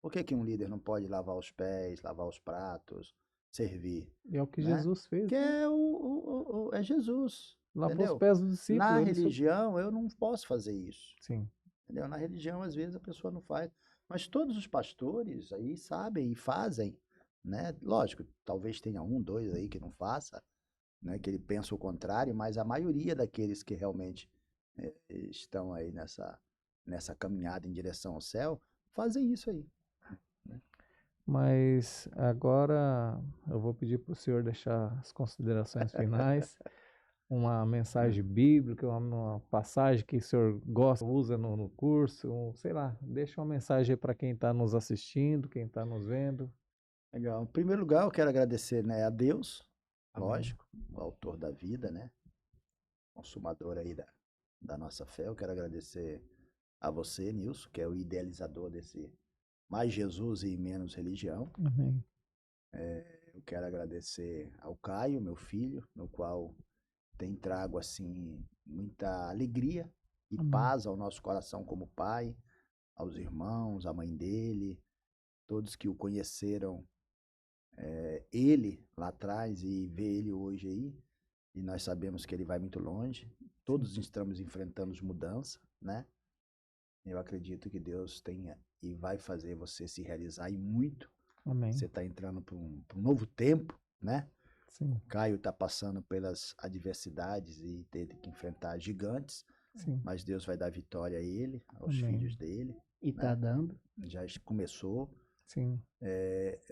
Por que um líder não pode lavar os pés, lavar os pratos, servir? É o que Jesus fez. Que é Jesus. Lavou os pés do discípulo. Na religião, eu não posso fazer isso. Sim. Entendeu? Na religião, às vezes, a pessoa não faz. Mas todos os pastores aí sabem e fazem, né? Lógico, talvez tenha 1, 2 aí que não faça, né? Que ele pensa o contrário, mas a maioria daqueles que realmente estão aí nessa caminhada em direção ao céu, fazem isso aí. Né? Mas agora eu vou pedir para o senhor deixar as considerações finais, uma mensagem bíblica, uma passagem que o senhor gosta, usa no curso, sei lá, deixa uma mensagem para quem está nos assistindo, quem está nos vendo. Legal. Em primeiro lugar, eu quero agradecer, né, a Deus, lógico, o autor da vida, né, consumador aí da nossa fé. Eu quero agradecer a você, Nilson, que é o idealizador desse Mais Jesus e Menos Religião. Amém. Eu quero agradecer ao Caio, meu filho, no qual tem trago, assim, muita alegria e Amém. paz ao nosso coração como pai, aos irmãos, à mãe dele, todos que o conheceram, ele lá atrás e vê ele hoje aí, e nós sabemos que ele vai muito longe. Todos estamos enfrentando mudança, né? Eu acredito que Deus tenha e vai fazer você se realizar e muito. Amém. Você está entrando para um novo tempo, né? Sim, Caio está passando pelas adversidades e teve que enfrentar gigantes, sim. mas Deus vai dar vitória a ele, aos Amém. filhos dele. E tá né? dando. Já começou. Sim,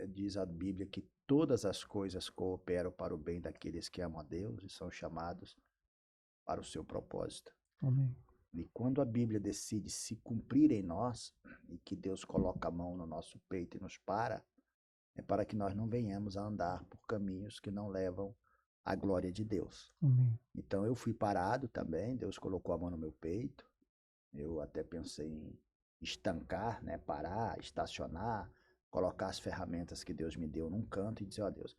Diz a Bíblia que todas as coisas cooperam para o bem daqueles que amam a Deus e são chamados para o seu propósito. amém. E quando a Bíblia decide se cumprir em nós, e que Deus coloca a mão no nosso peito e nos para, é para que nós não venhamos a andar por caminhos que não levam à glória de Deus. Amém. Então eu fui parado também, Deus colocou a mão no meu peito, eu até pensei em estancar, né, parar, estacionar, colocar as ferramentas que Deus me deu num canto e dizer, ó Deus,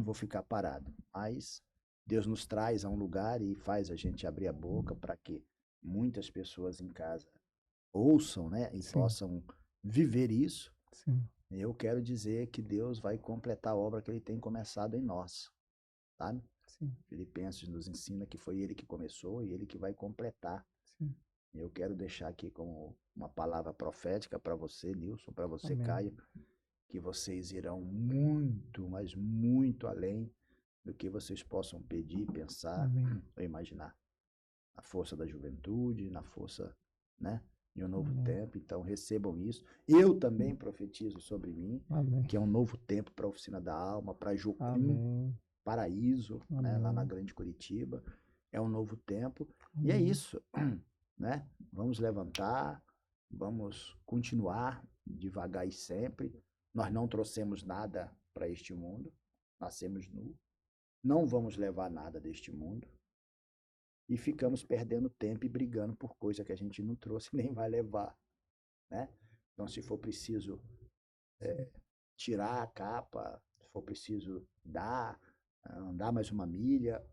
vou ficar parado. Mas Deus nos traz a um lugar e faz a gente abrir a boca para que muitas pessoas em casa ouçam, né, e Sim. possam viver isso. Sim, Eu quero dizer que Deus vai completar a obra que Ele tem começado em nós, sabe? sim, Filipenses nos ensina que foi Ele que começou e Ele que vai completar. sim. Eu quero deixar aqui como uma palavra profética para você, Nilson, para você, Amém. Caio, que vocês irão muito, mas muito além do que vocês possam pedir, pensar Amém. ou imaginar. Na força da juventude, na força, né, de um novo Amém. tempo. Então recebam isso. Eu também profetizo sobre mim, Amém. que é um novo tempo para a Oficina da Alma, para Jocum, Amém. Paraíso, né, lá na Amém. Grande Curitiba. É um novo tempo. E é Amém. isso, né? Vamos levantar, vamos continuar devagar e sempre. Nós não trouxemos nada para este mundo, nascemos nu. Não vamos levar nada deste mundo. E ficamos perdendo tempo e brigando por coisa que a gente não trouxe nem vai levar, né? Então, se for preciso tirar a capa, se for preciso andar mais uma milha,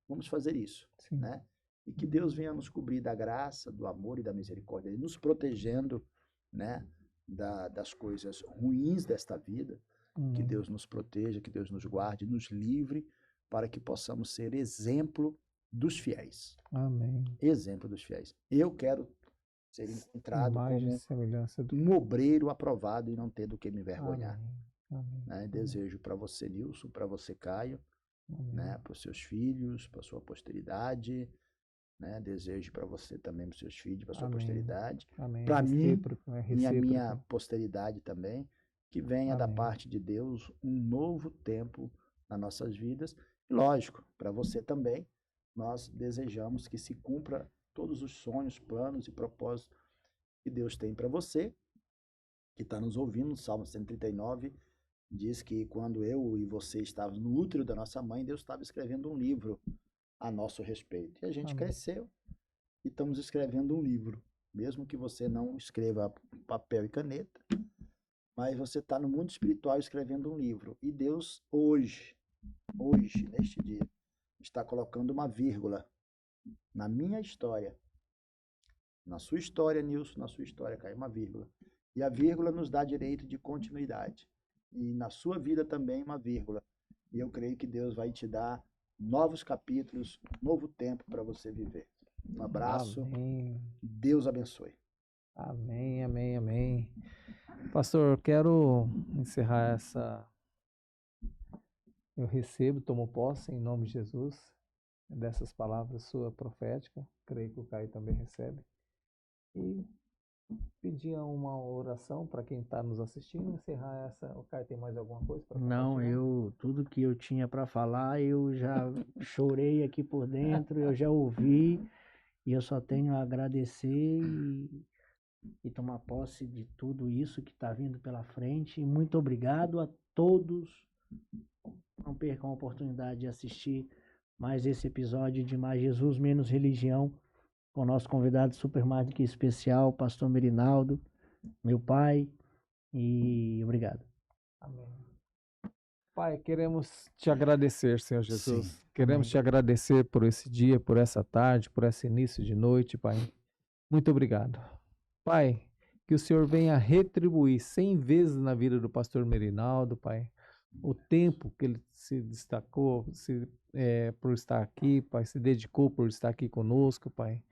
vamos fazer isso, Sim. né? E que Deus venha nos cobrir da graça, do amor e da misericórdia, Ele nos protegendo, né, das coisas ruins desta vida. Que Amém. Deus nos proteja, que Deus nos guarde, nos livre, para que possamos ser exemplo dos fiéis. Amém. Exemplo dos fiéis. Eu quero ser encontrado Imagem e como semelhança do... um obreiro aprovado e não ter do que me envergonhar. Amém. Amém. Né? Desejo para você, Nilson, para você, Caio, Amém. né? Para os seus filhos, para a sua posteridade, né? Desejo para você também, para os seus filhos, para a sua Amém. posteridade. Amém. Para mim Recíproco, é e a minha recíproco. posteridade também, que venha da Amém. parte de Deus um novo tempo nas nossas vidas. E lógico, para você também, nós desejamos que se cumpra todos os sonhos, planos e propósitos que Deus tem para você, que está nos ouvindo. No Salmo 139 diz que quando eu e você estávamos no útero da nossa mãe, Deus estava escrevendo um livro a nosso respeito. E a gente Amém. cresceu e estamos escrevendo um livro. Mesmo que você não escreva papel e caneta, mas você está no mundo espiritual escrevendo um livro. E Deus hoje, neste dia, está colocando uma vírgula na minha história. Na sua história, Nilson, na sua história, cai uma vírgula. E a vírgula nos dá direito de continuidade. E na sua vida também uma vírgula. E eu creio que Deus vai te dar novos capítulos, novo tempo para você viver. Um abraço. Amém. Deus abençoe. Amém, amém, amém. Pastor, quero encerrar essa... Eu recebo, tomo posse em nome de Jesus dessas palavras sua profética. Creio que o Caio também recebe. E pedir uma oração para quem está nos assistindo, encerrar essa... O Caio tem mais alguma coisa para Não, tudo que eu tinha para falar, eu já chorei aqui por dentro, eu já ouvi, e eu só tenho a agradecer e tomar posse de tudo isso que está vindo pela frente. E muito obrigado a todos. Não percam a oportunidade de assistir mais esse episódio de Mais Jesus, Menos Religião, com o nosso convidado super mais do que especial, pastor Merinaldo, meu pai, e obrigado. Amém. Pai, queremos te agradecer, Senhor Jesus. Sim. Queremos Amém. te agradecer por esse dia, por essa tarde, por esse início de noite, Pai. Muito obrigado. Pai, que o Senhor venha retribuir 100 vezes na vida do pastor Merinaldo, Pai, o tempo que ele se destacou por estar aqui, Pai, se dedicou por estar aqui conosco, Pai.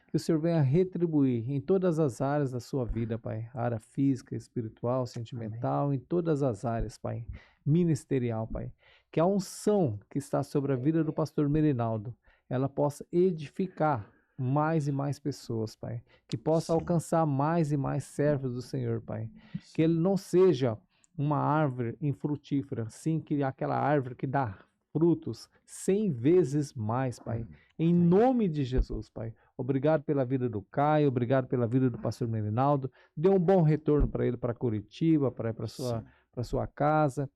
Que o Senhor venha retribuir em todas as áreas da sua vida, Pai. Área física, espiritual, sentimental, em todas as áreas, Pai. Ministerial, Pai. Que a unção que está sobre a vida do pastor Merinaldo, ela possa edificar mais e mais pessoas, Pai. Que possa Sim. alcançar mais e mais servos do Senhor, Pai. Que ele não seja uma árvore infrutífera, sim, que aquela árvore que dá frutos 100 vezes mais, Pai. Em nome de Jesus, Pai. Obrigado pela vida do Caio, obrigado pela vida do pastor Merinaldo. Dê um bom retorno para ele, para Curitiba, para sua casa.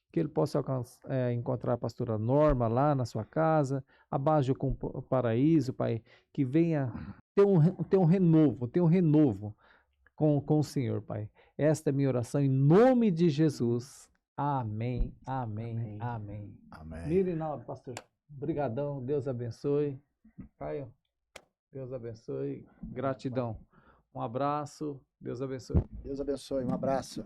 Que ele possa encontrar a pastora Norma lá na sua casa, a Bajo com o Paraíso, Pai. Que venha ter um renovo com o Senhor, Pai. Esta é minha oração em nome de Jesus. Amém, amém, amém. Amém. Merinaldo, pastor, brigadão, Deus abençoe. Caio, Deus abençoe. Gratidão. Um abraço. Deus abençoe. Deus abençoe. Um abraço.